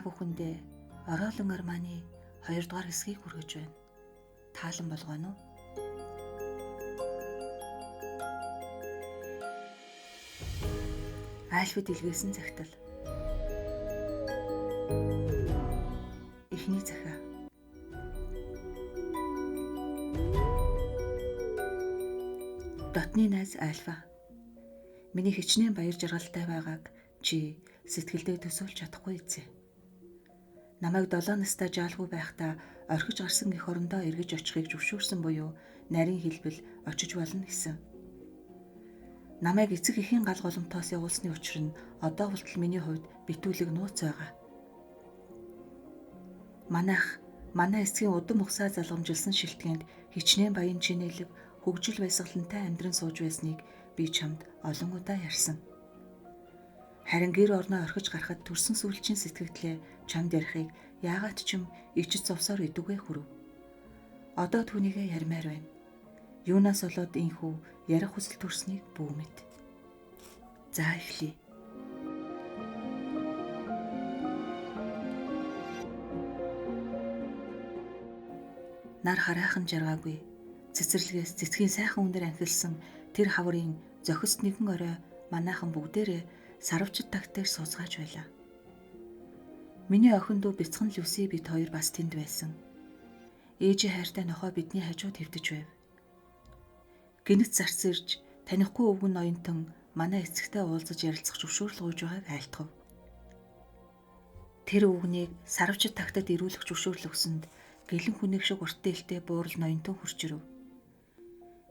бүхэндээ Ороолон Арманы 2 дугаар хэсгийг хүргэж байна. Таалан болгоно уу? Айлфид илгээсэн захидал. Эхний захиа. Дотны найз Альфа. Миний хичнээн баяр жаргалтай байгааг чи сэтгэлдээ төсөөлж чадахгүй эзэ. Намайг 7 настай жаалгүй байхдаа орхиж гарсан эх орондоо эргэж очихыг зөвшөөрсөн буюу нарийн хэлбэл очиж болно гэсэн. Намайг эцэг эхийн гал голомтоос явуулсны учир нь одоо болтол миний хувьд битүүлэг нууц байгаа. Манай эцгийн удам ухсаа залгамжилсан шилтгэнд хичнээн баян чинэлэг хөгжил баясгалантай амьдран сууж байсныг би чамд олон удаа ярьсан. Харин гэр орноо орхиж гарахад төрсөн сүүлчийн сэтгэгдлээ чамд ярихыг яагаад ч юм ичж зовсоор идүгэ хүрв. Одоо түүнийгээ ярмаар байна. Юунаас болоод инхүү ярих хүсэл төрснийг бүү мэд. За эхлэе. Нар хараахан жаргаагүй. Цэцэрлэгээс цэцгийн сайхан өндөр анхилсан тэр хаврын зохист нэгэн орой манайхан бүгдээрээ сарвчид тагт дээр сууцгааж байлаа. Миний охин дүү бяцхан Люси бид хоёр бас тэнд байсан. Ээжийн хайртай нохой бидний хажууд хэвтэж байв. Гэнэт зарц ирж танихгүй өвгөн ноёнтон манай эцэгтэй уулзаж ярилцах зөвшөөрөл гуйж байгааг айлтгав. Тэр өвгнийг сарвчид тагтад ирүүлэх зөвшөөрөл өгсөнд гэлэн хүнийг шиг урт дээлтэй буурал ноёнтон хурж ирэв.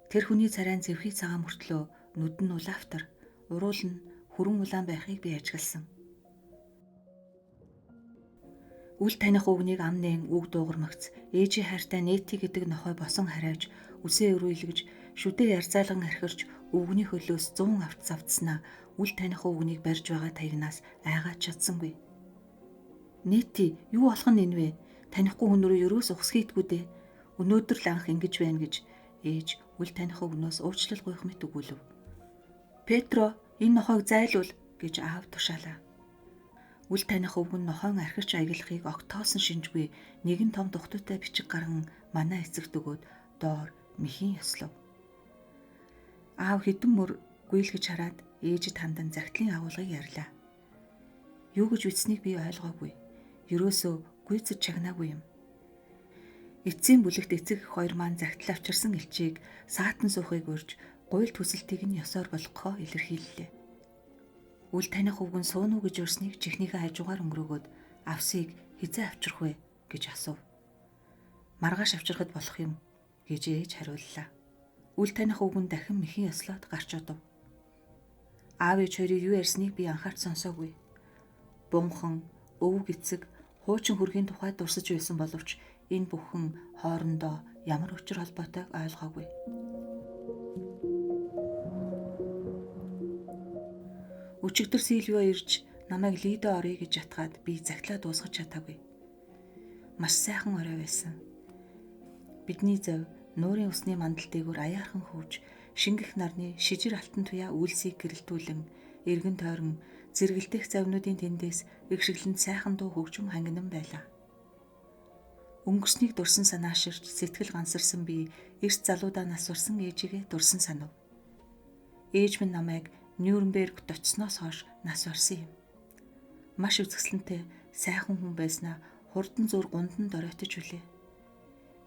Тэр хүний царайн зэвхий цагаан мөртлөө нүд нь улаавтар, уруул нь хүрэн улаан байхыг би ажигласан. Үл таних өвгнийг амнэн үг дуугармагц ээжийн хайртай Нэти гэдэг нохой босон харааж үсээ өрөөлгөж шүдээ ярзаалган архирч өвгний хөлөөс 100 авт завдснаа үл таних өвгнийг барьж байгаа таягнаас айгаад чадсангүй. Нэти юу болох нь энэ вэ? Танихгүй хүн рүү ерөөс ухсхийдгүй дээ. Өнөөдөр л анх ингэж байна гэж ээж үл таних өвгнөөс уучлал гуйх мэт өгүүлв. Петро энэ нохойг зайлуул гэж аав тушаалаа. Үл таних өвгөн нохойн архирч аялахыг огтоосон шинжгүй нэгэн том тухтуйтай бичиг гарган манай эцэгт өгөөд доор мэхийн ёслов. Аав хэдэн мөр гүйлгэж хараад ээжид хандан загтлын агуулгыг ярьлаа. Юу гэж бичснийг би ойлгоогүй. Ерөөсөө гүйцэж чагнаагүй юм. Эцсийн бүлэгт эцэг эх хоёр маань загтал авчирсан элчийг саатан суухыг урьж гуйл төсөлтийг нь ёсоор болгохоо илэрхийллээ. Үл таних өвгөн суун уу гэж урсныг чихнийхээ хажуугаар өнгөрөөгөөд авсыг хизээ авчрах вэ гэж асуув. Маргааш авчрахад болох юм гэж ээж хариуллаа. Үл таних өвгөн дахин мэхийн ёслоод гарч одов. Аав ээж хоёрын юу ярьсныг би анхаарч сонсоогүй. Бунхан, өвөг эцэг, хуучин хүргийн тухайд дурсаж байсан боловч энэ бүхэн хоорондоо ямар учир холбоотойг ойлгоогүй. Өчигдөр Сильвио ирж намайг Лидо орё гэж ятгаад би загтлаа дуусгаж чадаагүй. Маш сайхан орой байсан. Бидний зав нуурын усны мандал дээгүүр аяархан хөвж, шингэх нарны шижир алтан туяа үйлсийг гэрэлтүүлэн, эргэн тойрон зэрэгэлдэх завнуудын тэндээс игшиглэнд сайхан дуу хөгжим хангинан байлаа. Өнгөрснийг дурсан санааширч сэтгэл гансарсан би эрт залуудаа нас урсан ээжигээ дурсан санав. Ээж минь намайг Нюрнбергт очсноос хойш нас барсан юм. Маш үзэсгэлэнтэй сайхан хүн байснаа хурдан зур гундан доройтож үлээ.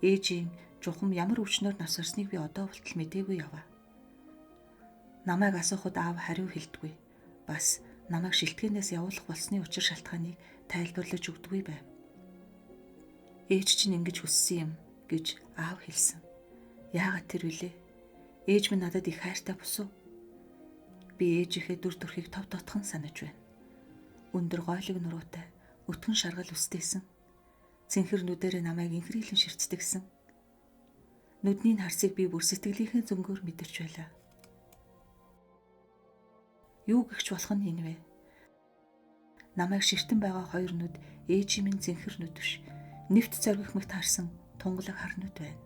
Ээжийн чухам ямар өвчнөөр нас барсныг би одоо болтол мэдээгүй яваа. Намайг асуухад аав хариу хэлдэггүй. Бас намайг шилтгээнээс явуулах болсны учир шалтгааныг тайлбарлаж өгдөггүй байв. Ээж чинь ингэж хүссэн юм гэж аав хэлсэн. Яагаад тэр вүлээ? Ээж минь надад их хайртай босов. Би ээжийнхээ дүр төрхийг тов дотхон санаж байна. Өндөр гойлог нуруутай, өтгөн шаргал үстэйсэн. Цэнхэр нүдэрээ намайг инхрийлэн ширцдэгсэн. Нүдний харсыг би бүр сэтгэлийнхээ зөнгөөр мэдэрч байлаа. Юу гихч болох нь энэ вэ? Намайг ширтэн байгаа хоёр нүд ээжийн минь цэнхэр нүд биш. Нэвт зоргих мэгт харсан тунгалаг хар нүд байна.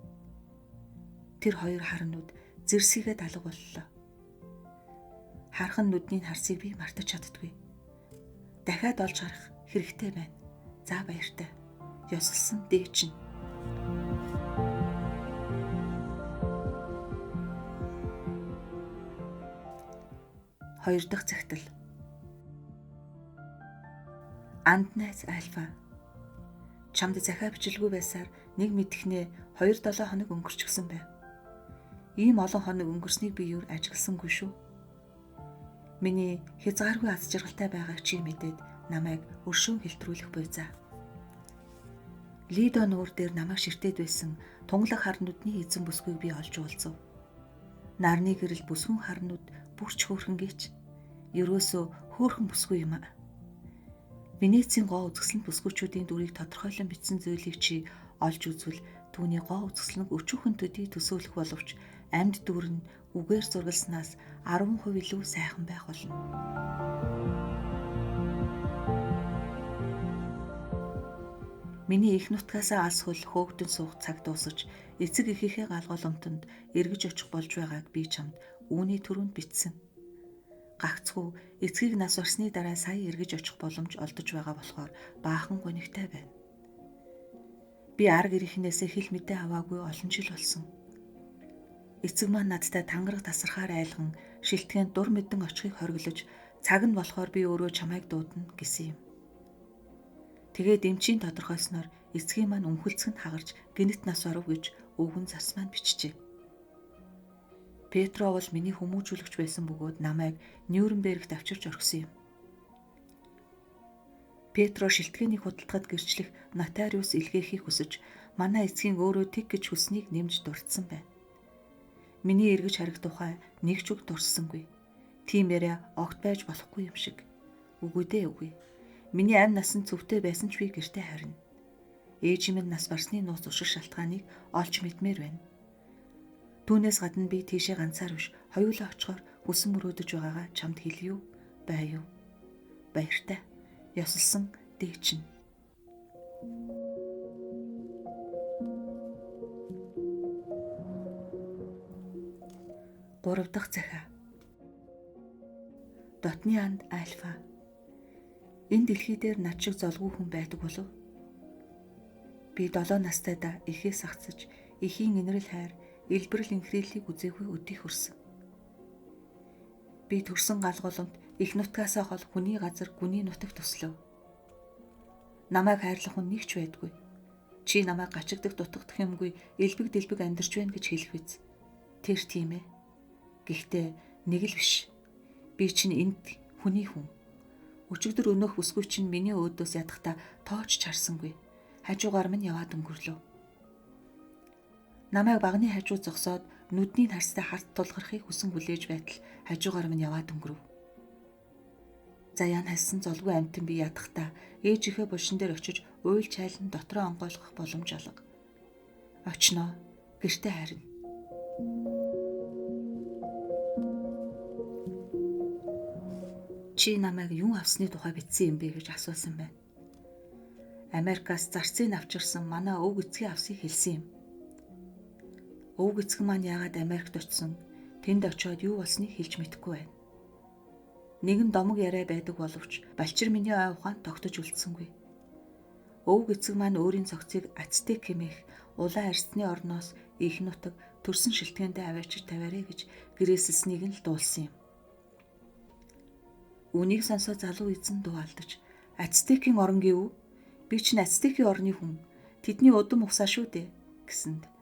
Тэр хоёр хар нүд зэрсийгээ далга боллоо. Хархан нүдний харсыг би мартаж чаддгүй. Дахиад олж харах хэрэгтэй байна. За баяртай. Ёсолсон дээчин. 2 дахь захидал. Анд найз Альфа. Чамд захиа бичлгүй байсаар нэг мэдэхнээ 2-7 хоног өнгөрчихсөн байв. Ийм олон хоног өнгөрснийг би юу ажигласангүй шүү. Миний хязгааргүй аз жаргалтай байгааг чи мэдээд намайг өршөөн хэлтрүүлэх буй за. Лидо нуур дээр намайг ширтээд байсан тунгалаг хар нүдний эзэн бүсгүйг би олж уулзав. Нарны гэрэл бүсгүн харнууд бүрч хөөрхөн гэж ерөөсөө хөөрхөн бүсгүй юм а. Венецийн гоо үзэсгэлэнт бүсгүүчүүдийн дүрийг тодорхойлон бичсэн зүйлийг чи олж үзвэл түүний гоо үзэсгэлэнг өчүүхэн төдий төсөөлөх боловч амьд дүр нь үгээр зургалснаас 10% илүү сайхан байх болно. Миний их нутгаасаа алс хөл хөөгдөн суух цаг дуусаж эцэг эхийнхээ галгууламтанд эргэж очих болж байгааг би чамд үүний түрүүнд бичсэн. Гагцхүү эцгийг нас барсны дараа сая эргэж очих боломж олдож байгаа болохоор баахан гонигтай байна. Би арга ирхнээсээ хэл мэдээ аваагүй олон жил болсон. Эцэг маань надтай тангараг тасархаар айлган шилтгэн дур мэдэн очихыг хориглож цаг нь болохоор би өөрөө чамайг дуудана гэсэн юм. Тэгээд эмчийн тодорхойсноор эцгийн маань өмхөлцгөнд хагарч гинэт нас барав гэж өвгөн зас маань бичжээ. Петро бол миний хүмүүжүүлэгч байсан бөгөөд намайг Нюрнбергт авчирч орхисон юм. Петро шилтгэнийг худалдахад гэрчлэх нотариус илгээхийг хүсэж манай эцгийн өөрөө тэг гэж хүснийг нэмж дурдсан байна. Миний эргэж харих тухай нэг ч үг дурссангүй. Тийм яриа огт байж болохгүй юм шиг. Үгүй дээ үгүй. Миний амь насан зөвхтэй байсан ч би гэртээ харина. Ээж минь нас барсны нууц ушир шалтгааныг олж мэдмээр байна. Түүнээс гадна би тийшээ ганцаар биш, хоёулаа очихоор хүсэн мөрөөдөж байгаагаа чамд хэлье юу? Бай юу? Баяртай. Ёсолсон дээчин. 3 дахь захиа. Дотны анд Альфа. Энэ дэлхий дээр над шиг золгүй хүн байдаг болов? Би 7 настайдаа эхээс ахцаж, эхийн инрэл хайр, элбэрэл инхрийллийг үзээгүй өдий хүрсэн. Би төрсөн галгууламт их нутгаасаа хол хүний газар гүний нутаг төслөө. Намайг хайрлах хүн нэг ч байдгүй. Чи намайг гачигдах дутагдах юмгүй элбэг дэлбэг амьдарч байна гэж хэлэх биз. Тэр тийм ээ. Гэхдээ нэг л биш. Би чинь энд хүний хүн. Өчигдөр өнөөх бүсгүй чинь миний өөдөөс ядахта тоож чарсангүй. Хажуугаар минь яваад өнгөрлөө. Намайг багны хажуу зогсоод нүдний харстай харт тулгархыг хүсэн хүлээж байтал хажуугаар минь яваад өнгөрөв. Заяан хайсан золгүй амтан би ядахта ээжийнхээ булшин дээр очиж уйл чайлан дотроо онгойлгох боломж алга. Очноо гэртээ харина. Чи намайг юун авсны тухай бичсэн юм бэ гэж асуусан байна. Америкаас зарцыг авчирсан манай өвг эцгийн авсыг хэлсэн юм. Өвг эцэг маань яагаад Америкт очсон, тэнд очиод юу болсныг хэлж мэдэхгүй байна. Нэгэн домог яриа байдаг боловч балчир миний ой ухаанд тогтож үлдсэнгүй. Өвг эцэг маань өөрийн цогцыг Ацтек хэмээх улаан арсны орноос их нутаг төрсөн шилтгэндээ аваачиж тавиарэ гэж гэрээсэлснийг нь л дуулсан юм. Үнийг сонсоод залуу эзэн дуу алдаж Ацтекийн орон гэв? Би чинь Ацтекийн орны хүн. Тэдний удам усаа шүү дээ гэсэнд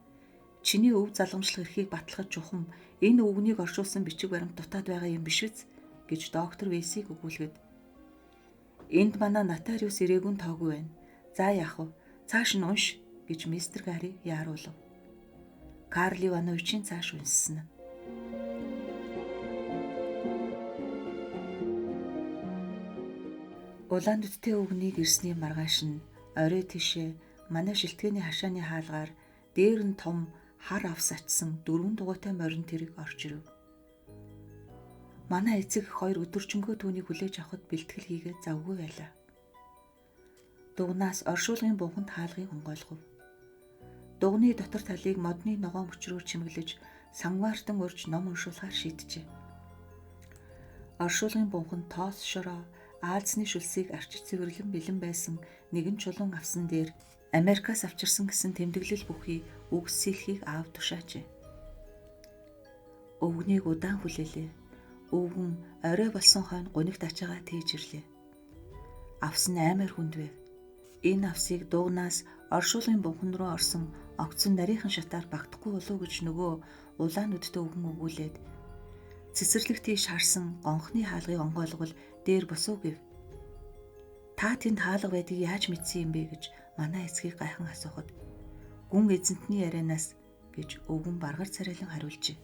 чиний өв залгамжлах эрхийг батлахад чухам энэ өвгнийг оршуулсан бичиг баримт дутаад байгаа юм биш үз гэж доктор Вейсийг өгүүлгээд энд манай нотариус ирээгүй тоогүй байна. За яах вэ? Цааш нь унш гэж мистер Гари яаруулав. Карл Ивановичийн цааш унссан. Улаан дүттэй өвгнийг ирсний маргааш нь орой тишээ манай шилтгэний хашааны хаалгаар дээр нь том хар авс атсан 4 дугуйтай морин тэрэг орж ирэв. Манай эцэг 2 өдөржингөө түүнийг хүлээж авахд бэлтгэл хийгээд завгүй байлаа. Дугнаас оршуулгын бунханд хаалгыг онгойлгов. Дугны дотор талыг модны ногоон мөчрөөр чимэглэж самгаартан урьж ном уншуулахаар шийджээ. Оршуулгын бунханд тоос шороо Аазны шүлсийг арчиж цэвэрлэн бэлэн байсан нэгэн чулуун авсан дээр Америкаас авчирсан гэсэн тэмдэглэл бүхий үгс сэлхийг аав тушаажээ. Өвгнийг удаан хүлээлээ. Өвгөн орой болсон хойно гунигт ачаагаа тээж ирлээ. Авс нь аймаар хүнд байв. Энэ авсыг дуугнаас оршуулгын бунхан руу орсон огцон нарийнхан шатаар багтахгүй болов гэж нөгөө улаан нүдтэй өвгөн өгүүлээд цэцэрлэг тийш харсан гонхны хаалгыг онгойлгол дээр босов гэв. Та тэнд хаалга байдгийг яаж мэдсэн юм бэ гэж манай эцгийг гайхан асуухад гүн эзэнтний ярианаас гэж өвгөн баргар царайлан хариулжээ.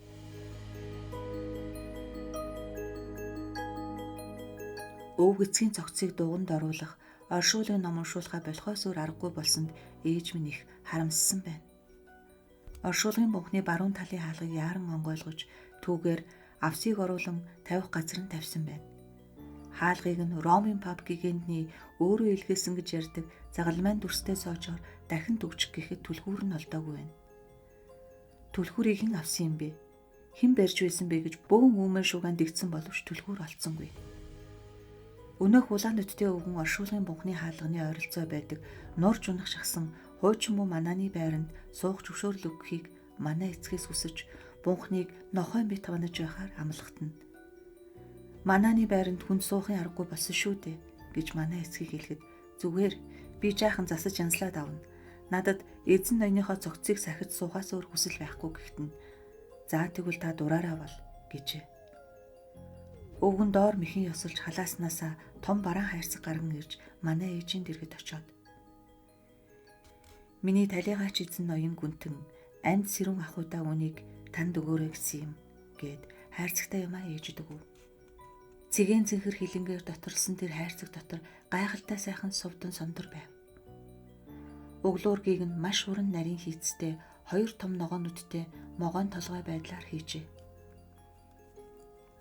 Өвг эцгийн цогцыг дуганд оруулах, оршуулгын ном уншуулахаа болохоос өөр аргагүй болсонд ээж минь их харамссан байна. Оршуулгын бунхны баруун талын хаалгыг яаран онгойлгож түүгээр авсыг оруулан тавих газар нь тавьсан байна. Хаалгыг нь Ромын пап гигантний өөрөө илгээсэн гэж ярьдаг загалмайн дүрстэй соожоор дахин төгчих гэхэд түлхүүр нь олдоогүй байна. Түлхүүрийг хэн авсан юм бэ? Хэн барьж байсан бэ гэж бөөн үүмэн шугаан дэгдсэн боловч түлхүүр олдсонгүй. Өнөөх улаан нүдтэй өвгөн оршуулгын бунхны хаалганы ойролцоо байдаг нурж унах шахсан хуучин муу манааны байранд суух зөвшөөрөл өгөхийг манай эцгээс хүсэж бунхныг нохойн бит ханаж байхаар амлахтана. Манааны байранд хүн суухын аргагүй болсон шүү дээ гэж манай эцгийг хэлэхэд зүгээр би жаахан засаж янзлаад авна. Надад эзэн ноёныхоо цогцыг сахиж суухаас өөр хүсэл байхгүй гэхтэн. За тэгвэл та дураараа бол гэжээ. Өвгөн доор мэхэн ёсолж халааснасаа том бараан хайрцаг гарган ирж манай ээжийн дэргэд очиод миний талигаач эзэн ноён гүнтэн амьд сэрүүн ахуйдаа үнийг танд өгөөрэй гэсэн юм гэд хайрцагтай юмаа ээжэд өгөв. Цэгэн цэнхэр хилэнгээр доторлсон тэр хайрцаг дотор гайхалтай сайхан сувдан сондор байв. Углуургийг нь маш уран нарийн хийцтэй хоёр том ногоонуудтай могоон толгой байдлаар хийжээ.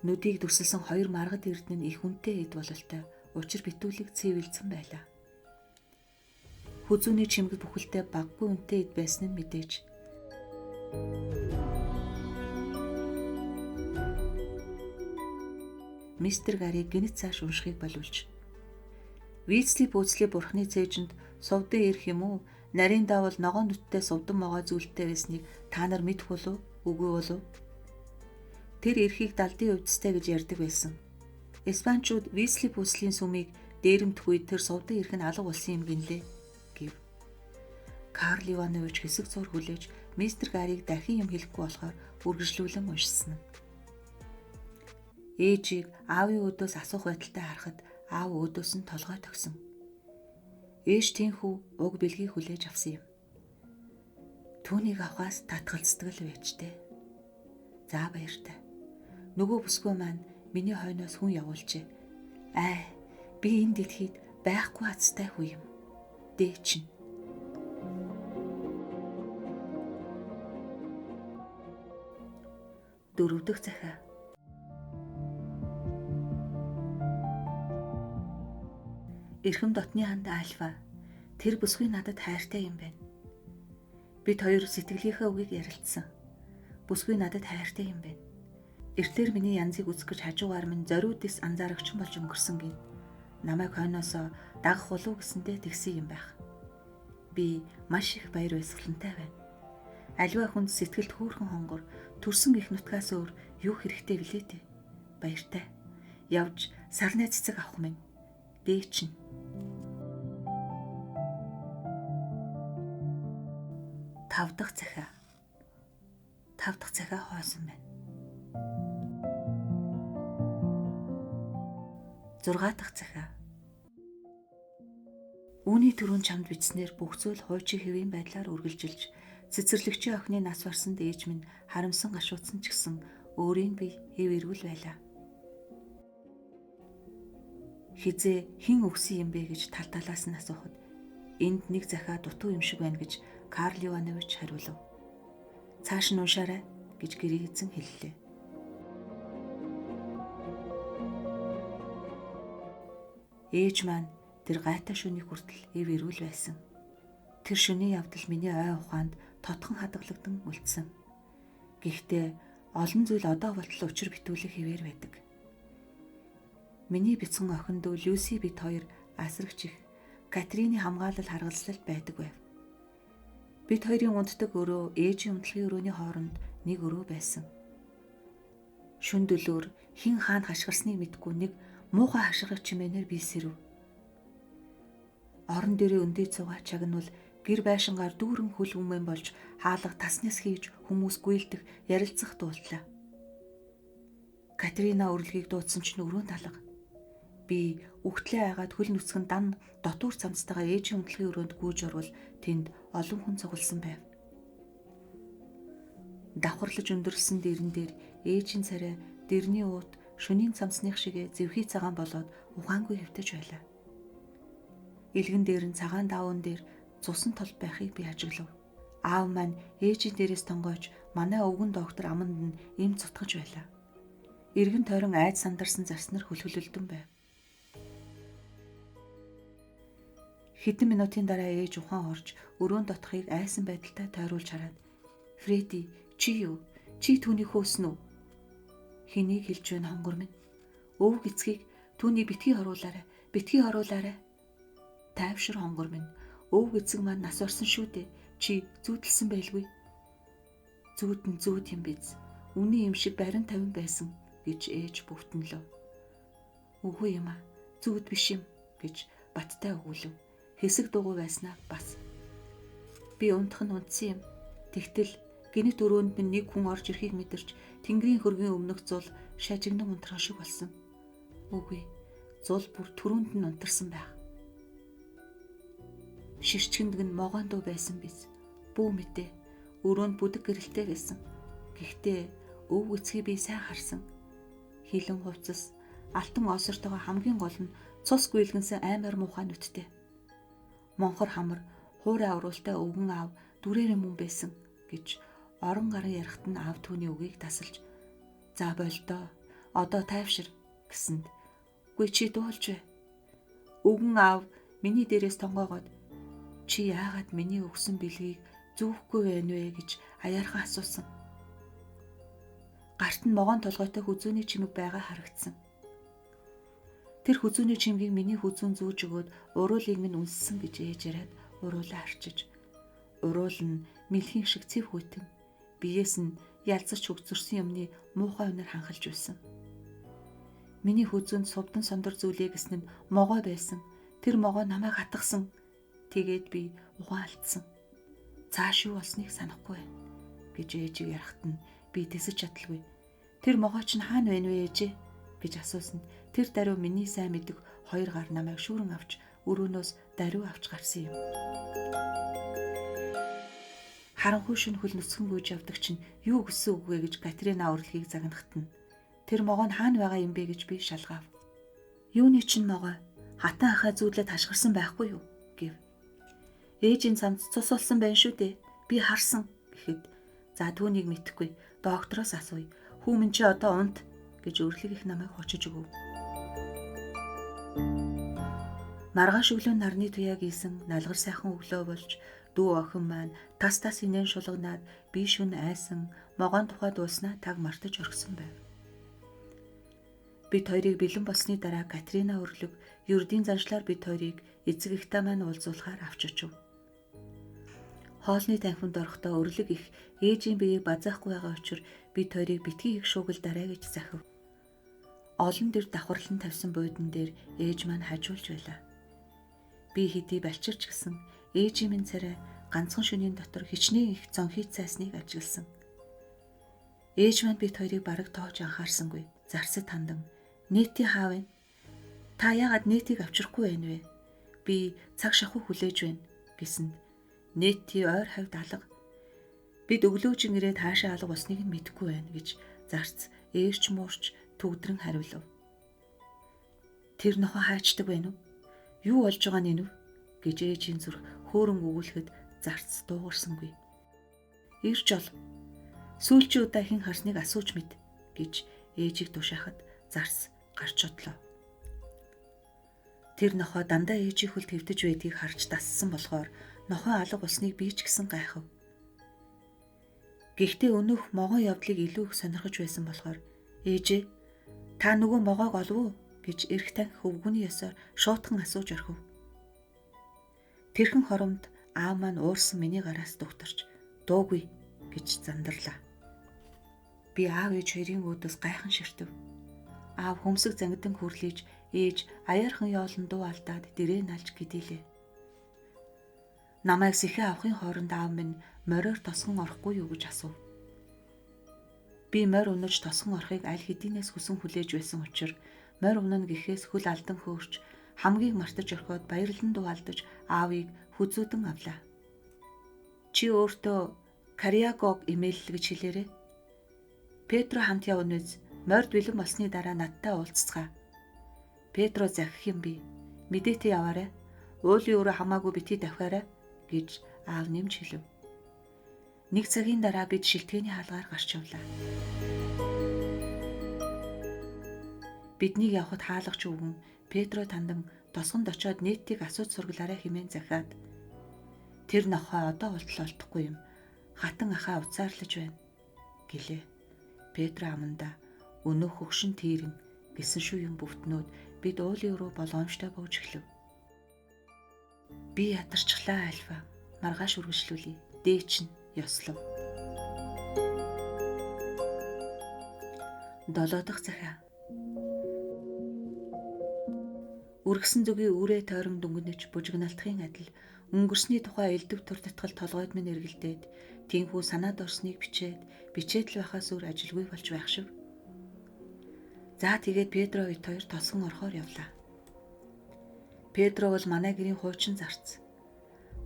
Нүдийг дүрсэлсэн хоёр маргад эрдэнэ нь их үнэтэй эд бололтой учир битүүлэг цэвэлзэн байлаа. Хүзүүний чимэг бүхэлдээ баггүй үнэтэй эд байсан нь мэдээж. Мистер Гарри гинэт цааш уншихыг боловч Вицли пүүцли бурхны цээжинд сувдан ирэх юм уу? Нарийн даавал ногоон нүдтэй сувдан могой зүйлтэй байсныг та нар мэдэх болов? Үгүй болов? Тэр эрхийг далдын увдстай гэж ярьдаг байсан. Испанчууд Вицли пүүцлийн сүмийг дээрэмдэх үед тэр сувдан ирэх нь алга болсон юм гинлээ гэв. Карл Иванович хэсэг зур хүлээж мистер Гарриг дахин юм хэлэхгүй болохоор үргэлжлүүлэн уншсан нь. Ээжийг аавын өдөөс асуух байдалтай харахад аав өдөөс нь толгой тогсон. Ээж тийхүү уг бэлгийг хүлээж авсан юм. Түүнийг авахаас татгалздаг л байжтэй. За баяртай. Нөгөө бүсгүй маань миний хойноос хүн явуулжээ. Би энэ дэлхийд байхгүй азтай хүү юм. Дээ чинь. Дөрөвдөх захиа. Эрхэм дотны ханд Альфа. Тэр бүсгүй надад хайртай юм байна. Бид хоёр сэтгэлийнхээ үгийг ярилцсан. Бүсгүй надад хайртай юм байна. Эртээр миний янзыг үзэх гэж хажуугаар минь зориудис анзаарагч болж өнгөрсөн гин. Намайг хойноосоо дагах болов гэсэндээ тэгсэн юм байх. Би маш их баяр баясгалантай байна. Аливаа хүнд сэтгэлд хөөрхөн хонгор төрсөн их нутгаас өөр юу хэрэгтэй билээ дээ. Баяртай. Явж сарны цэцэг авах минь. Дээ чинь. Тав дахь захиа хоосон байна. 6 дахь захиа. Үүний түрүүн чамд бичснээр бүх зүйл хуучин хэвийн байдлаар үргэлжилж цэцэрлэгчийн охины нас барсанд ээж минь харамсан гашуудсан ч гэсэн өөрийн бие хэв эргүүл байлаа. Хизээ хэн өгсөн юм бэ гэж тал талаас нь асуухад энд нэг захиа дутуу юм шиг байна гэж Карл Иванович хариулв. Цааш нь уншаарай гэж гэрээ эзэн хэллээ. Ээж маань тэр гайтай шөнийн хүртэл эв эрүүл байсан. Тэр шөнийн явдал миний ой ухаанд тотхон хадгалагдсан үлдсэн. Гэхдээ олон зүйл одоо болтол учир битүүлэх хэвээр байдаг. Миний бяцхан охин дүү Люси бид хоёр асрагч их Катрины хамгаалал харгалзалд байдаг байв. Бид хоёрын унтдаг өрөө ээжийн унтлагын өрөөний хооронд нэг өрөө байсан. Шүн дөлөөр хин хаанд хашгирсныг мэдгүй нэг муухай хашгирах чимээнээр би сэрв. Орон дээрээ өндөө цугаа чагнуул гэр байшингаар дүүрэн хөл хүмэн болж хаалга таснаас хийж хүмүүс гүйлдэх ярилцах дууллаа. Катрина урилгыг дуудсан чинь өрөөнд алга. Би үхтлээ айгаад хөл нүцгэн дан дотуур цамцтайгаа ээжийн унтлагын өрөөнд гүйж орвол тэнд олон хүн цугласан байв. Давхарлаж өндөрсөн дэрэн дээр ээжийн царай дэрний уут шөнийн цамцных шигээ зэвхий цагаан болоод ухаангүй хэвтэж байлаа. Илгэн дээр нь цагаан даавн дээр цусан тол байхыг би ажиглав. Аав маань ээжийн дээрээс тонгойж манай өвгөн доктор аманд нь им цутгаж байлаа. Иргэн тойрон айд сандарсан зарснаар хөлхөлөлдөн байв. Хэдэн минутын дараа ээж ухаан орж өрөөнд дотхыг айсан байдалтай тойруулж хараад "Фредди, чи юу? Чи түүнийг хөөсөн үү?" "Хэнийг хэлж байна хонгор минь? Өвөг эцгийг түүнийг битгий оруулаарай. Битгий оруулаарай." "Тайвшир хонгор минь. Өвөг эцэг маань нас орсон шүү дээ. Чи зүүдэлсэн байлгүй." "Зүүд нь зүүд юм биз. Үний юм шиг барин тавин байсан" гэж ээж бөвтөнлөө. "Үгүй юм а. Зүүд биш юм" гэж баттай өгүүлв. Хэсэг дугуй байснаа бас. Би унтах нь унтсан юм. Тэгтэл гинэт өрөөнд минь нэг хүн орж ирэхийг мэдэрч тэнгэрийн хөргийн өмнөх зул шажигнан унтрах шиг болсон. Үгүй, зул бүр түрүүнд нь унтарсан байх. Ширчгэнд нь могоон дуу байсан биз. Бүү мэдээ. Өрөөнд бүдэг гэрэлтэй байсан. Гэхдээ өвөг эцгийг би сайн харсан. Хилэн хувцас, алтан осортойгоо хамгийн гол нь цус гүйлгэнсэн аймаар муухай нүдтэй. Монхор хамар, хуурай авруултай өвгөн аав дүрээрээ мөн байсан гэж орон гарын ярахт нь аав түүний үгийг тасалж "За болдоо. Одоо тайвшир" гэсэнд "Гүй чи дуулж бай." Өвгөн аав миний дээрээс тонгоогоод "Чи яагаад миний өгсөн бэлгийг зүүхгүй байна вэ?" гэж аяархан асуусан. Гарт нь могоон толгойтой хүзүүний чимэг байгаа харагдсан. Тэр хүзүүний чимгийг миний хүзүүн зүүж өгөөд уруулыг минь үнссэн гэж ээж яриад уруулаа арчиж. Уруул нь мэлхийн шиг цэв хүйтэн. Биеэс нь ялцаж хөгцөрсөн юмны муухай үнээр ханхалж байсан. Миний хүзүүнд сувдан сондөр зүйлээ гэсэн нь могой байсан. Тэр могой намайг хатгсан. Тэгээд би ухаан алдсан. Цааш юу болсныг санахгүй байна гэж ээжийг ярахт нь би тэсэж чадалгүй. "Тэр могой чинь хаана байна вэ ээжээ?" гэж асуусанд тэр даруй миний сайн мэдэх хоёр гар намайг шүүрэн авч өрөөнөөс даруй авч гарсан юм. Харанхуй шөнө хөл нүцгэн гүйж явдаг чинь юу гэсэн үг вэ гэж Катрина урилгыг загнахт нь "Тэр могой нь хаана байгаа юм бэ" гэж би шалгаав. "Юуны чинь могой? Хатан ахаа зүүдлээд хашгирсан байхгүй юу?" гэв. "Ээжийн цамц цус болсон байна шүү дээ. Би харсан" гэхэд "За түүнийг мэдэхгүй. Доктороос асууя. Хүүмэн чи одоо унт" гэж өрлөг их намайг хочиж өгөв. Маргааш өглөө нарны туяа гисэн налгар сайхан өглөө болж дүү охин маань тас инээн шулганаад би шүн айсан могоон тухай дууснаа таг мартаж орхисон байв. Бид хоёрыг бэлэн болсны дараа Катрина өрлөг ердийн заншлаар бид хоёрыг эцэг эхтэй маань уулзуулахаар авч очив. Хоолны танхимд орохдоо өрлөг их ээжийн биеийг базаахгүй байгаа учраас бид хоёрыг битгий их шуугилдарай гэж захив. Олон дэр давхарлан тавьсан буудан дээр ээж маань хажуулж байлаа. Би хэдий балчирч гисэн ээжийн минь царай ганцхан шөнийн дотор хичнээн их зонхийц цайсныг ажигласан. Ээж маань бид хоёрыг бараг тоож анхаарсангүй. Зарсад хандан "Нэтийн хаав вэ? Та яагаад нэтийг авчрахгүй байна вэ? Би цаг шахуу хүлээж байна" гэсэнд "Нэтийн ойр хавьд алга. Бид өглөөжин ирээд хаашаа алга болсныг нь мэдэхгүй байна" гэж зарц ээрч муурч төгдрөн хариулв. "Тэр нохоо хайчдаг байна уу? Юу болж байгаа нь вэ?" гэж ээжийн зүрх хөөрөн өгүүлэхэд зарц дуугарсангүй. "Ирж ол. Сүүлчийн удаа хэн харсныг асууж мэд" гэж ээжийг тушаахад зарц гарч одлоо. Тэр нохоо дандаа ээжийн хөлд хэвтэж байдгийг харж дассан болохоор нохоо алга болсныг би ч гэсэн гайхав. Гэхдээ өнөөх могоо явдлыг илүү их сонирхож байсан болохоор "Ээжээ, та нөгөө могоог олов уу?" гэж эрх танхи өвгөний ёсоор шуутхан асууж орхив. Тэрхэн хоромд аав маань уурсан миний гараас духтарч дуугүй гэж зандарлаа. Би аав ээж хоёрын үүдээс гайхан ширтэв. Аав хөмсөг зангидан хүрлийж ээж аяархан yoолн дуу алдаад дэрээ налж гидээлээ. Намайг сэхээ авахын хооронд аав минь мориор тосгон орохгүй юу гэж асуув. Би морь унаж тосгон орохыг аль хэдийнээс хүсэн хүлээж байсан учраас морь унана гэхээс хөл алдан хөөрч хамгийн мартаж орхиод баярлан дуу алдаж аавыг хүзүүдэн авлаа. Чи өөртөө Кариагог имэйл гэж хэлээрэй. Петро хамт явна үз. Морьд бэлэн болсны дараа надтай уулзцгаа. Петро захих юм би. Мэдээтэй яваарай. Уулын өрөө хамаагүй битгий давхаарай гэж аав нэмж хэлв. Нэг цагийн дараа бид шилтгэний хаалгаар гарч явлаа. Биднийг явахад хаалгач өвгөн Петро тандам тосгонд очиод нийтийг асууж сургалаарай хэмээн захиад тэр нохой одоо болтол олдохгүй юм. Хатан ахаа уцаарлаж байна гэлээ. Петро аманда өнөөх хөгшин тийрэн гэсэн шүү юм бүвтнүүд бид уулын өрөө болгоомжтой бууж эхлэв. Би ядарчлаа альфа. Маргааш үргэлжлүүлье. Дээч нь ёслов. 7 дахь захиа. Үргэсэн зүгийн үрээ тойрон дүнгэнэж бужигналтахын адил өнгөрсний тухай элдв төр татгал толгойд минь эргэлдээд тийхүү санаад орсныг бичээд л байхаас өөр ажилгүй болж байх шив. За тэгээд Петро хоёр тосгон орохоор явлаа. Петро бол манай гэрийн хуучин зарц.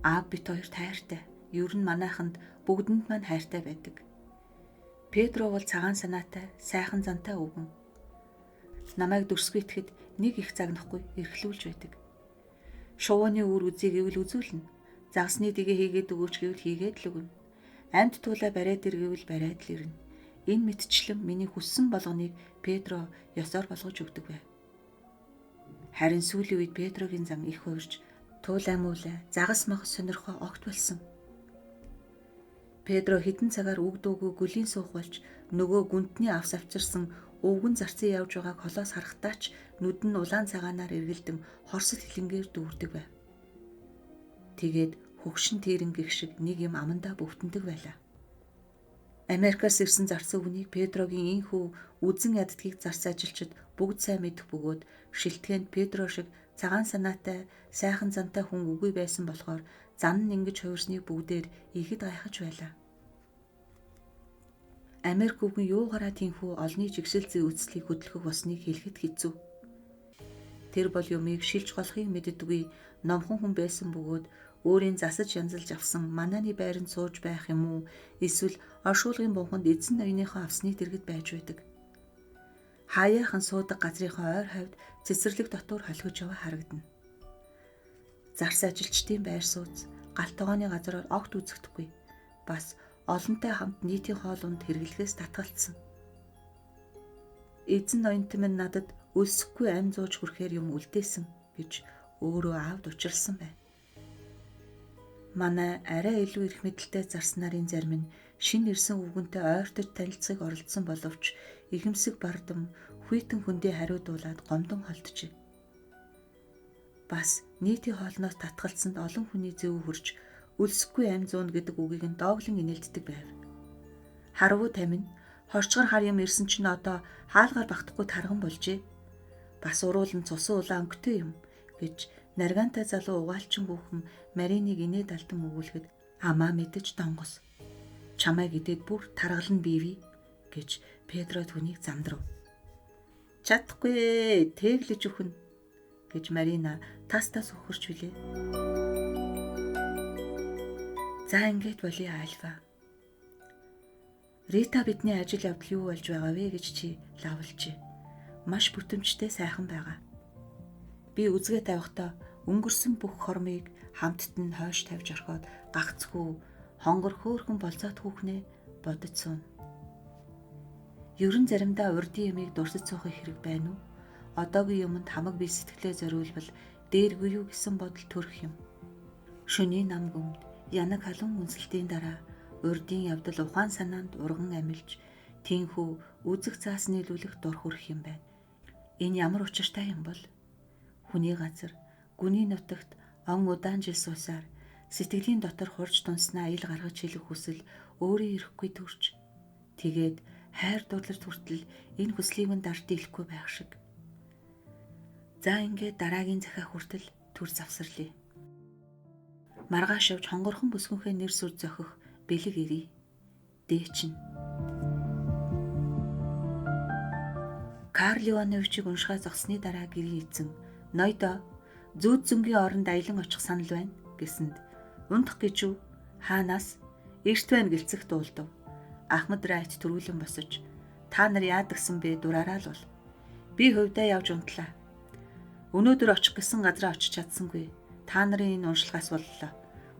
Аав бит хоёр тайртай. Ер нь манайханд бүгдэнд маань хайртай байдаг. Петро бол цагаан санаатай, сайхан зантай өвгөн. Намайг дүрсгийтгэхэд нэг их загнахгүй эрхлүүлж байдаг. Шувууны үр үзье гэвэл үзүүлнэ. Загсны дэгээ хийгээд өгөөч гэвэл хийгээд л өгнө. Амьд туулаа бариад ир гэвэл бариад л ирнэ. Энэ мэтчлэн миний хүссэн болгоныг Петро ёсоор болгож өгдөг байв. Харин сүүлийн үед Петрогийн зан их хуурж туулай муулай загас магас сонирхоо огт болсон. Петро хэдэн цагаар үг дуугүй гүлийн суух болж нөгөө гүнтний авс авчирсан өвгөн зарцын явж байгааг холоос харахтаач нүд нь улаан цагаанаар эргэлдэн хорсол хилэнгээр дүүрдэг байв. Тэгээд хөгшин тэрэн гих шиг нэг юм амандаа бөвтөндөг байлаа. Америкаас ирсэн зарц өвгнийг Петрогийн ийхүү үзэн яддгийг зарц ажилчид бүгд сайн мэдэх бөгөөд шилтгэнд Петро шиг цагаан санаатай, сайхан зантай хүн үгүй байсан болохоор зан нь ингэж хувирсныг бүгдээр ихэд гайхаж байлаа. Америк өвгөн юугаараа тийхүү олны жигшил зүй үслийг хөдөлгөх болсныг хэлэхэд хэцүү. Тэр бол юмыг шилж голохыг мэддэггүй номхон хүн байсан бөгөөд өөрийн засаж янзалж авсан манааны байранд сууж байх юм уу эсвэл оршуулгын бунханд эзэн ноёныхоо авсны дэргэд байж байдаг. Хаяахан суудаг газрынхаа ойр хавьд цэцэрлэг дотор холгож яваа харагдана. Зарс ажилчдын байр сууц галт тогооны газраар огт үзэгдэхгүй. Бас олонтой хамт нийтийн хоолунд хэрэглэхээс татгалцсан. Эзэн ноёнт минь надад өлсөхгүй амь зууж хүрэхээр юм үлдээсэн гэж өөрөө аавд учралсан байна. Манай арай илүү их мэдлэлтэй зарс нарын зарим нь шинэ ирсэн өвгөнтэй ойртож танилцахыг оролдсон боловч ихэмсэг бардам хүйтэн хүндээ хариудуулаад гомдон холджээ. Бас нийтийн хоолноос татгалцсанд олон хүний зөв хөрж өлсөхгүй амь зууна гэдэг үгийг нь дооглон инээлддэг байв. Харвуу тамин хорчгор хар юм ирсэн чинь одоо хаалгаар багтахгүй тарган болжээ. Бас уруулан цусан улаан өнгөтэй юм гэж наргантай залуу угаалчин хүүхэн Мариныг инээд алдан өгүүлэхэд амаа мэдэж донгос. Чамайг идээд бүр таргалан бийвэ гэж Петро түүнийг замдрав. Чадахгүй тэглэж өхнө гэж Марина тас хөхөрч билээ. За ингээд болъё альфа. Рита бидний ажил явдал юу болж байгаа вэ гэж чи лавлжээ. Маш бүтэмжтэй сайхан байгаа. Би үзгээ тавихтаа өнгөрсөн бүх хормыг хамтд нь хойш тавьж орхиод гагцхүү хонгор хөөхөн болцоод хүүхнээ бодож суун. Ерөн заримдаа урдын ямыг дурсаж суухын хэрэг байна уу? Одоогийн юмд хамаг бие сэтгэлээ зориулбал дээргүй юу гэсэн бодол төрөх юм. Шөнийн нам гүмд янаг халуун үнсэлтийн дараа урдын явдал ухаан санаанд урган амилж тийхүү үзэг цаас нийлүүлэх дур хүрэх юм байна. Энэ ямар учиртай юм бол? Хүний газар, гүний нутагт он удаан жил суусаар сэтгэлийн дотор хурж дунснаа ил гаргаж хэлэх хүсэл өөрийн ирэхгүй төрж. Тэгээд хайр дурлалт хүртэл энэ хүслийг нь дарж дийлэхгүй байх шиг. За ингээд дараагийн захиа хүртэл түр завсарлаа. Маргааш явж хонгорхон бүсгүнхээ нэр сүр зохих бэлэг ирий. Дээчин. Карл Ивановичийг уншихаа зогсны дараа гэрийн эзэн "Ноёдо, зүүд зөнгийн оронд аялан очих санал байна" гэсэнд "Унтах гэж үү? Хаанаас?" "Эрт байна" гэлцэх дуулдав. Ахмад Райт төрүүлэн босож "Та нар яад гсэн бэ? Дураараа л бол. Би хувьдаа явж унтлаа. Өнөөдөр очих гэсэн газараа очиж чадсангүй. Та нарын энэ уншлагаас боллоо.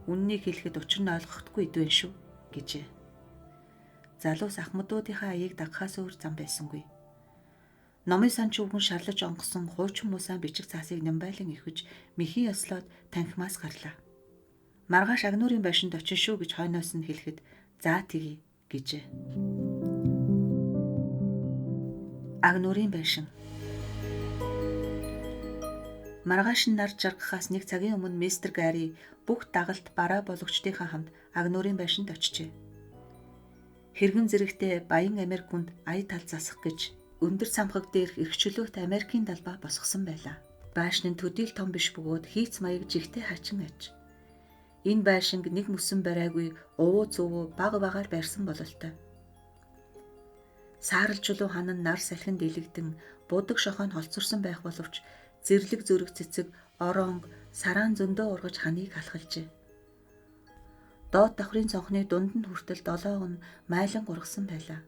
Үннийг хэлэхэд учир нь ойлгохдгүй идвэн шүү" гэжээ. Залуус ахмадуудынхаа аяыг дагахаас өөр зам байсангүй. Номын сан чүгэн шарлаж онгосон хуучин мусаан бичиг цаасыг Нямбайлан ихвэж мэхийн ёслоод танхимаас гарлаа. Маргааш Агнуурын байшинд очин шүү гэж хойноос нь хэлэхэд "За тэгье" гэжээ. Агнуурын байшин. Маргааш нь нар жаргахаас нэг цагийн өмнө мистер Гарри бүх дагалт бараа бологчдынхаа хамт Агнуурын байшинд очижээ. Хэрэгэн зэрэгтэй баян Америк хүнд ая тал засах гэж өндөр самхаг дээрх эрхчлөөт Америкийн далбаа босгосон байлаа. Байшин нь төдийл том биш бөгөөд хийц маяг жигтэй хачин аж. Энэ байшинг нэг мөсөн барайгүй увуу цөвөө баг багаар барьсан бололтой. Саарл чулуу хан нь нар салхинд илэгдэн будаг шохойн холцорсон байх боловч зэрлэг зөрөг цэцэг оронг сараан зөндөө ургаж ханыг халахалжээ. Доод давхрын цонхны дунд нь хүртэл долоог нь майлан гургасан байлаа.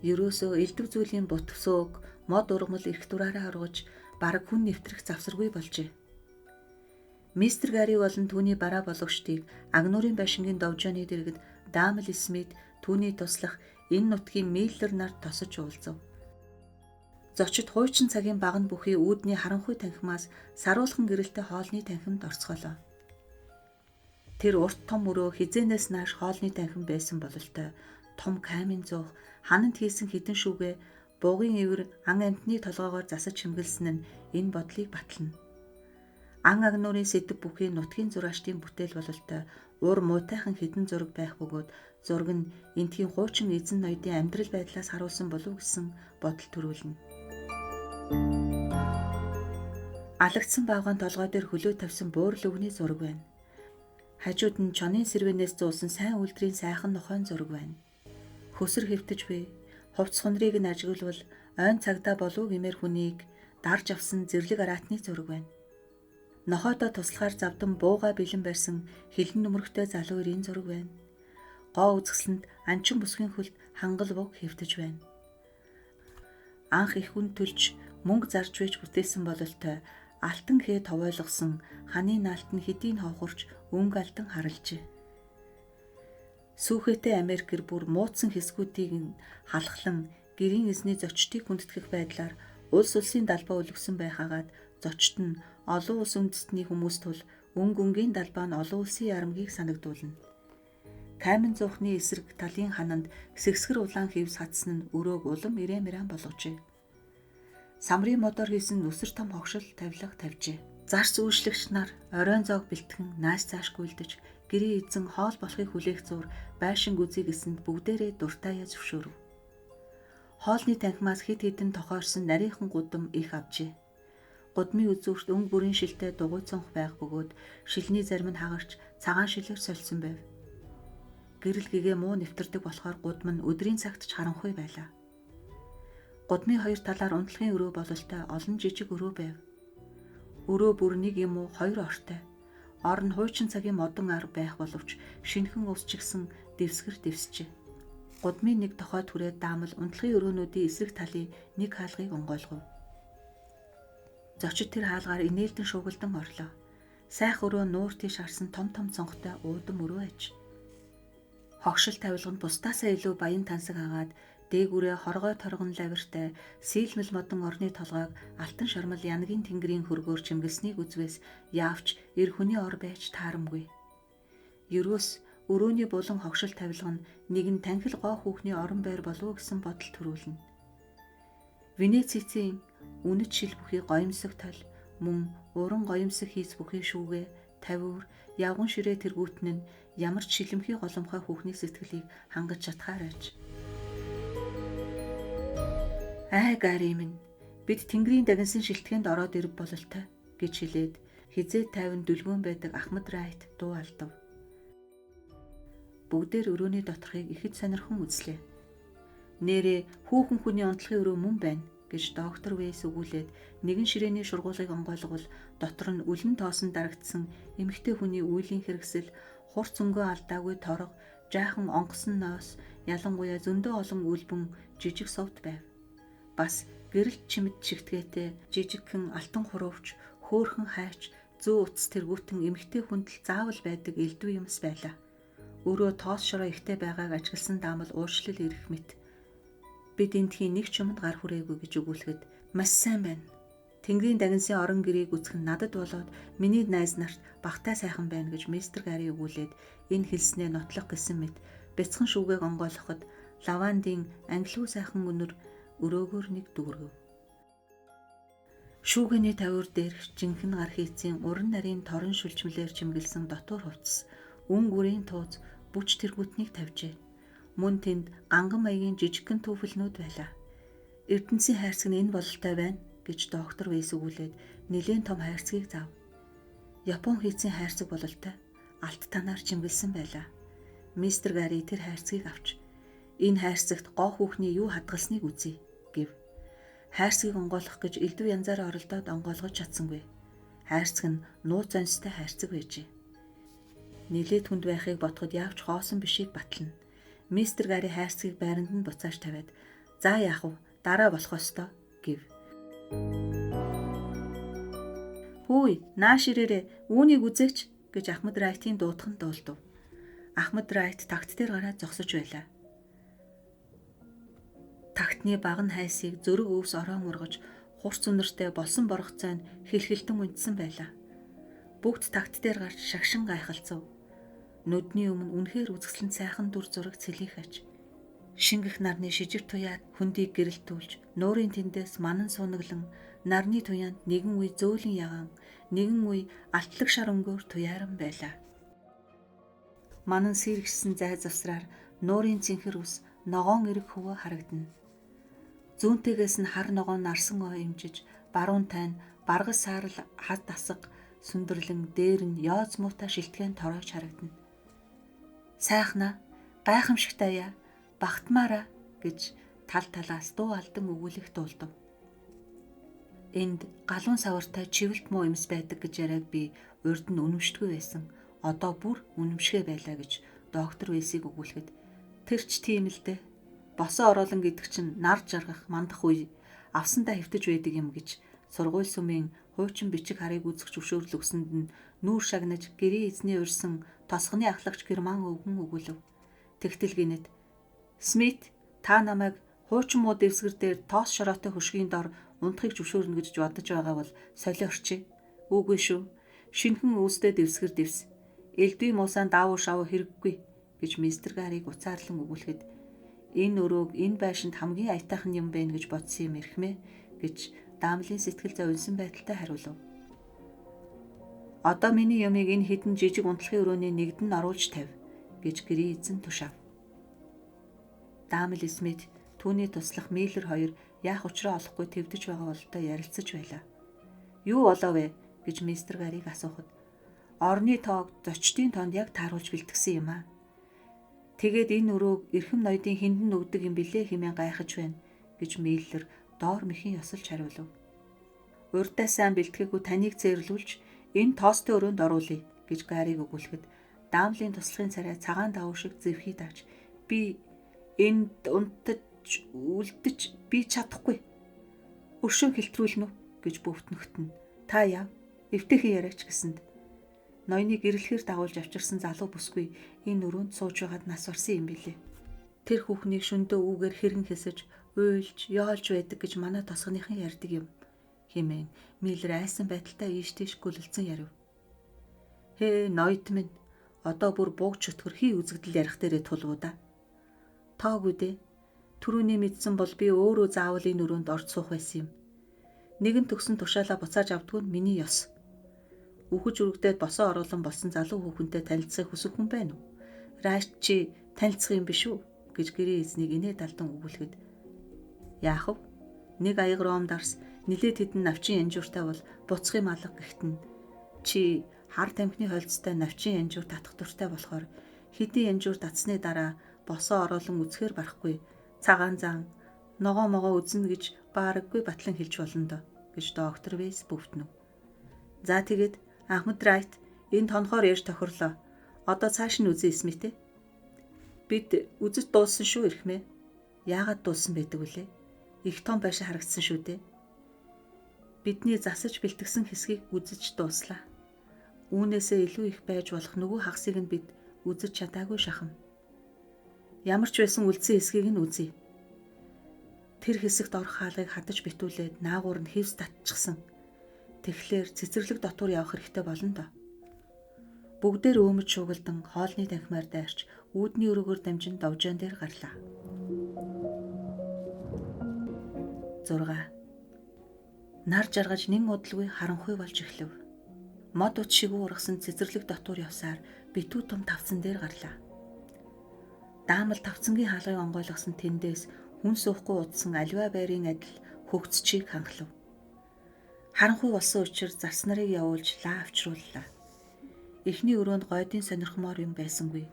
Ерөөсөө элдв зүйлийн бутгсөөг мод ургамал эрх дураараа оргож бараг хүн нэвтрэх завсаргүй болжээ. Мистер Гарри болон түүний бараа бологчдыг Агнуурын байшингийн довжооны дэргэд Дамл Смит түүний туслах энэ нутгийн Миллер нарт тосож уулзав. Зочид хуучин цагийн баганд бүхий үүдний харанхуй танхимаас саруулхан гэрэлтэй хоолны танхимд орцгоолоо. Тэр урт том өрөө хизээнээс нааш хоолны танхим байсан бололтой том камин зуух хананд хийсэн хідэн шүүгээ буугын ивэр ан амтны толгоогоор засаж чимгэлсэн нь энэ бодлыг батлана. Ан Агнуурын сэдэв бүхий нутгийн зураачдын бүтээл бололтой уур муутайхан хідэн зураг байх бөгөөд зураг нь энтхийн хуучин эзэн ноёдын амьдрал байдлаас харуулсан болов гэсэн бодол төрүүлнэ. Алагдсан баавгаан толгой дээр хөлөө тавьсан буурал өвгний зураг байна. Хажууд нь чонын сэрвэнээс зуулсан сайн үйлдвэрийн сайхан нохойн зураг байна. Хөсөр хэвтэж буй хувцс хунрыг нь ажиглавал ойн цагдаа болов гэмээр хүнийг дарж авсан зэрлэг араатны зураг байна. Нохойдоо туслахаар завдан бууга бэлэн барьсан хилэн нүмерхтэй залуу эрийн зураг байна. Гоо үзэсгэлэнд анчин бүсгийн хөлд хангал буг хэвтэж байна. Анх их хүн төлж мөнгө зарж байж бүтээсэн бололтой алтан хээ товойлгосон ханы наалт нь хэдийн ховхорч өнгө алтан харалжээ. Сүүхэтэ Америкэр бүр муудсан хэсгүүдийг нь халахлан гэрийн эзний зочдыг хүндэтгэх байдлаар улс улсын далбаа өлгсөн байхаагаад зочд нь олон улс үндэстний хүмүүс тул өнгийн далбаа нь олон улсын ярамгийг санагдуулна. Камин зуухны эсрэг талын хананд сэсгэр улаан хивс хатсан нь өрөөг улам ирээмэрэн болгожээ. Самрын модоор хийсэн нүсэр том хогшил тавилга тавьжээ. Зарц үйлчлэгч нар оройн зоог бэлтгэн нааш цааш гүйлдэж гэрийн эзэн хоол болохыг хүлээх зур байшин гүзий гэсэнд бүгдээрээ дуртаяа зөвшөөрөв. Хоолны танхимаас хэд хэдэн тохиорсон нарийнхан гудам их авчээ. Гудмын үзүүрт өнгө бүрийн шилтэй дугуй цонх байх бөгөөд шилний зарим нь хагарч цагаан шилээр сольсон байв. Гэрэл гэгээ муу нэвтэрдэг болохоор гудам нь өдрийн цагт ч харанхуй байлаа. Гудмын хоёр талаар унтлагын өрөө бололтой олон жижиг өрөө байв. Өрөө бүр нэг юм уу хоёр ортой. Ор нь хуучин цагийн модон ар байх боловч шинхэн ус чигсэн дэвсгэр дэвсжээ. Гудмын нэг тохой түрээд даамал унтлагын өрөөнүүдийн эсрэг талын нэг хаалгыг онгойлгов. Зочид тэр хаалгаар инээлдэн шуугилдан орлоо. Сайх өрөө нуур тийш харсан том том цонхтой уудам өрөө аж. Хогшил тавилга нь бусдаасаа илүү баян тансаг агаад дээгүрээ хоргой торгон лавиртай сийлмэл модон орны толгойг алтан шармал янгийн тэнгэрийн хөргөөр чимгэлснийг үзвээс яавч эр хүний ор байж таарамгүй. Ерөөс өрөөний булан хогшил тавилга нь нэгэн танхил гоо хүүхний орон байр болов гэсэн бодол төрүүлнэ. Венецийн Үнэт шил бүхий гоёмсог тол мөн уран гоёмсог хийц бүхий шүүгээ тавиур явган ширээ тэргүүтэн нь ямар ч шилэмхий голомхой хүүхний сэтгэлийг хангаж чадхаарайч. Гари минь бид Тэнгэрийн дагнсан шилтгэнд ороод ирв бололтой гэж хэлээд хизээ тайван дүлгөөн байдаг Ахмад Райт дуу алдав. Бүгдээр өрөөний доторхыг ихэд сонирхон үзлээ. Нэрээ хүүхэн хүний онцлогийн өрөө мөн байна гэж доктор Вэйс өгүүлээд нэгэн ширээний шургуулгыг онгойлгол дотор нь үлэн тоосон дарагдсан эмэгтэй хүний үеийн хэрэгсэл, хурц өнгөө алдаагүй торго, жаахан онгосон ноос, ялангуяа зөндөө олон үлбэн жижиг совд байв. Бас гэрэлт чимэд шигтгээтэй жижигхэн алтан хуруувч, хөөхөн хайч, зөө утас тэргүүтэн эмэгтэй хүндэл заавал байдаг элдв юмс байлаа. Өөрөө тоос шороо ихтэй байгааг ажигласан даамал ууршлал ирэх мэт. Бид эндхийн нэг ч юмд гар хүрээгүй гэж өгүүлэхэд маш сайн байна. Тэнгэрийн дагнсын орон гэрийг үзэх нь надад болоод миний найз нарт багтай сайхан байна гэж мистер Гари өгүүлээд энэ хэлснээ нотлох гэсэн мэт бяцхан шүүгээг онгойлгоход лавандын ангилуу сайхан өнөр өрөөгөөр нэг дүүргэв. Шүүгээний тавиур дээр жинхэнэ гар хийцийн уран нарийн торон шүлжмлэр чимгэлсэн дотор хувцас, үн гүрийн тууз, бүч тэргүүтнийг тавьжээ. Мөн тэнд ганган маягийн жижигхэн түүхэлнүүд байлаа. Эрдэнэсийн хайрцаг нь энэ бололтой байна гэж доктор Вэйс өгүүлээд нэлээд том хайрцгийг зав. Япон хийцийн хайрцаг бололтой алт танаар чимгэлсэн байлаа. Мистер Гари тэр хайрцгийг авч энэ хайрцагт гоо хүүхний юу хадгалсныг үзье гэв. Хайрцгийг онгойлгох гэж элдв янзаар оролдоод онгойлгож чадсангүй. Хайрцаг нь нууц онцтой хайрцаг байжээ. Нилээд хүнд байхыг бодоход яавч хоосон бишийг батлана. Мистер Гари хайрцгийг байранд нь буцааж тавиад "За яах вэ? Дараа болох ёстой" гэв. "Хөөе, нааш ирээрээ, үүнийг үзээч" гэж Ахмад Райтын дуудхан дуулдав. Ахмад Райт тагт дээр гараад зогсож байлаа. Тагтны багн хайсыг зөрөг өвс ороон ургаж, хурц үнэртэй болсон боргоцой нь хэлхэлтэн унтсан байлаа. Бүгд тагт дээр гарч шагшин гайхалцав. Нүдний өмнө үнэхээр үзэсгэлэн сайхан дүр зураг цэлийхэж. Шингэх нарны шижиг туяад хөндийг гэрэлтүүлж, нуурын тэндээс манан суунаглан, нарны туяанд нэгэн үе зөөлөн яган, нэгэн үе алтлаг шар өнгөөр туяаран байлаа. Манан сэргсэн зай завсраар нуурын цэнхэр ус ногоон эрэг хөвөө харагдана. Зүүнтэйгээс нь хар ногоон нарсан ой имжиж, баруун тань баргас саарл хад асга сүндэрлэн дээр нь ёоз муутай шилтгэн торойч харагдана. "Сайхна, гайхамшигтай яа, багтмаараа" гэж тал талаас дуу алдан өгүүлэх дуулдав. Энд галуун савартай чивэлт муу юмс байдаг гэж яриаг би урд нь үнэмшдэггүй байсан. Одоо бүр үнэмшгэ байлаа гэж доктор Вэйсийг өгүүлэхэд "Тэр ч тийм л дээ. Босоо ороолон гэдэг чинь нар жаргах мандах үе авсандаа хэвтэж байдаг юм" гэж сургууль сүмийн хуучин бичиг харыг үзэх зөвшөөрөл өгсөнд нь нүүр шагнаж гэрийн эзний урьсан тосгоны ахлагч Герман өвгөн өгүүлв. Тэгтэл гинэд "Смит, та намайг хуучин муу дэвсгэр дээр тоос шороотой хөшгийн дор унтахыг зөвшөөрнө гэж бодож байгаа бол солио орчий. Үгүй шүү. Шинхэн өвстэй дэвсгэр дэвс. Элдвийн муусаан даавуу шавуу хэрэггүй" гэж мистер Гариг уцаарлан өгүүлэхэд "Энэ өрөөг энэ байшинд хамгийн аятайхан юм байна гэж бодсон юм эрхмээ" гэж даамлын сэтгэл зовлон байдалтай хариулв. "Одоо миний юмыг энэ хідэн жижиг унтлахын өрөөний нэгд нь оруулж тавь" гэж гэрийн эзэн тушаав. Даамл Смит түүний туслах Миллер хоёр яах учраа олохгүй твдэж байгаа бололтой ярилцаж байлаа. "Юу болоо вэ?" гэж мистер Гариг асуухад "Орны тоог зочдын тоонд яг тааруулж бэлтгэсэн юм аа. Тэгээд энэ өрөөг эрхэм ноёдын хиндэн нүгдэг юм билээ хэмээн гайхаж байна" гэж Миллер доор мэхийн ёсолж хариулв. "Урдаа сайн бэлтгээгүй таныг цээрлүүлж энэ тоостой өрөөнд оруулъя" гэж Гариг өгүүлэхэд даамлын туслахын царай цагаан давуу шиг зэвхий давж "Би энд унтаж үлдэж би чадахгүй. Өршөө хэлтрүүлнэ үү" гэж бөвтнөхтөн "Та яав, эвтэйхэн яриач" гэсэнд ноёны гэрэлхээр дагуулж авчирсан залуу бүсгүй энэ өрөөнд сууж байгаад нас барсан юм билээ. Тэр хүүхнийг шөндөө үүгээр хэрэн хэсэж, уйлж, яолж байдаг гэж манай тосгоныхан ярьдаг юм хэмээн Миллер айсан байдалтай ийш тийш гөлөлцөн ярив. "Хээ ноёд минь, одоо бүр бууг чөтгөр хий үзэгдэл ярих дээрээ тулгуу да. Тоогүй дээ. Түрүүний мэдсэн бол би өөрөө заавал энэ өрөөнд орж суух байсан юм. Нэгэн төгсөн тушаалаа буцааж авдгүй нь миний ёс. Үхэж үрэгдээд босоо оруулан болсон залуу хүүхэнтэй танилцахыг хүсэх хүн байна уу? Райт чи танилцах юм биш үү? Гэж гэрээ эзнийг инээд алдан өгүүлэхэд яах вэ? Нэг аяг ром дарс нилээд хідэн навчин янжууртай бол буцах юм алга гихтэн чи хар тамхины хольцтой навчин янжуур татах дуртай болохоор хэдийн янжуур татсны дараа босоо оруулан үзэхээр барахгүй цагаан зан ногоо могоо үзнэ гэж баараггүй батлан хэлж болно доо гэж доктор Вэйс бүвтнэв. За тэгээд Ахмад Райт энэ тонхоор ярьж тохирлоо. Одоо цааш нь үзье Смит. Бид үзэж дууссан шүү эрхмээ. Яагаад дууссан байдаг вүлээ? Их том байшин харагдсан шүү дээ. Бидний засаж бэлтгэсэн хэсгийг үзэж дууслаа. Үүнээсээ илүү их байж болох нөгөө хагасыг нь бид үзэж чадаагүй шахам. Ямар ч байсан үлдсэн хэсгийг нь үзье. Тэр хэсэгт орох хаалгыг хадаж битүүлээд наагур нь хевс татчихсан. Тэгэхээр цэцэрлэг дотор явах хэрэгтэй болно доо. Бүгдээр өөмөж шуугалдан хоолны танхимаар дайрч үүдний өрөөгөр дамжин довжоон дээр гарлаа. 6. Нар жаргаж нэн удалгүй харанхуй болж эхлэв. Мод ут шиг ургасан цэцэрлэг дотор явсаар битүү том тавцан дээр гарлаа. Даамал тавцангийн хаалгыг онгойлгосон тэндээс хүн суухгүй удсан аливаа байрын адил хөгцчийг ханхлав. Харанхуй болсон учраас зарс нарыг явуулж лаа авчрууллаа. Эхний өрөөнд гойдын сонирхмоор юм байсангүй.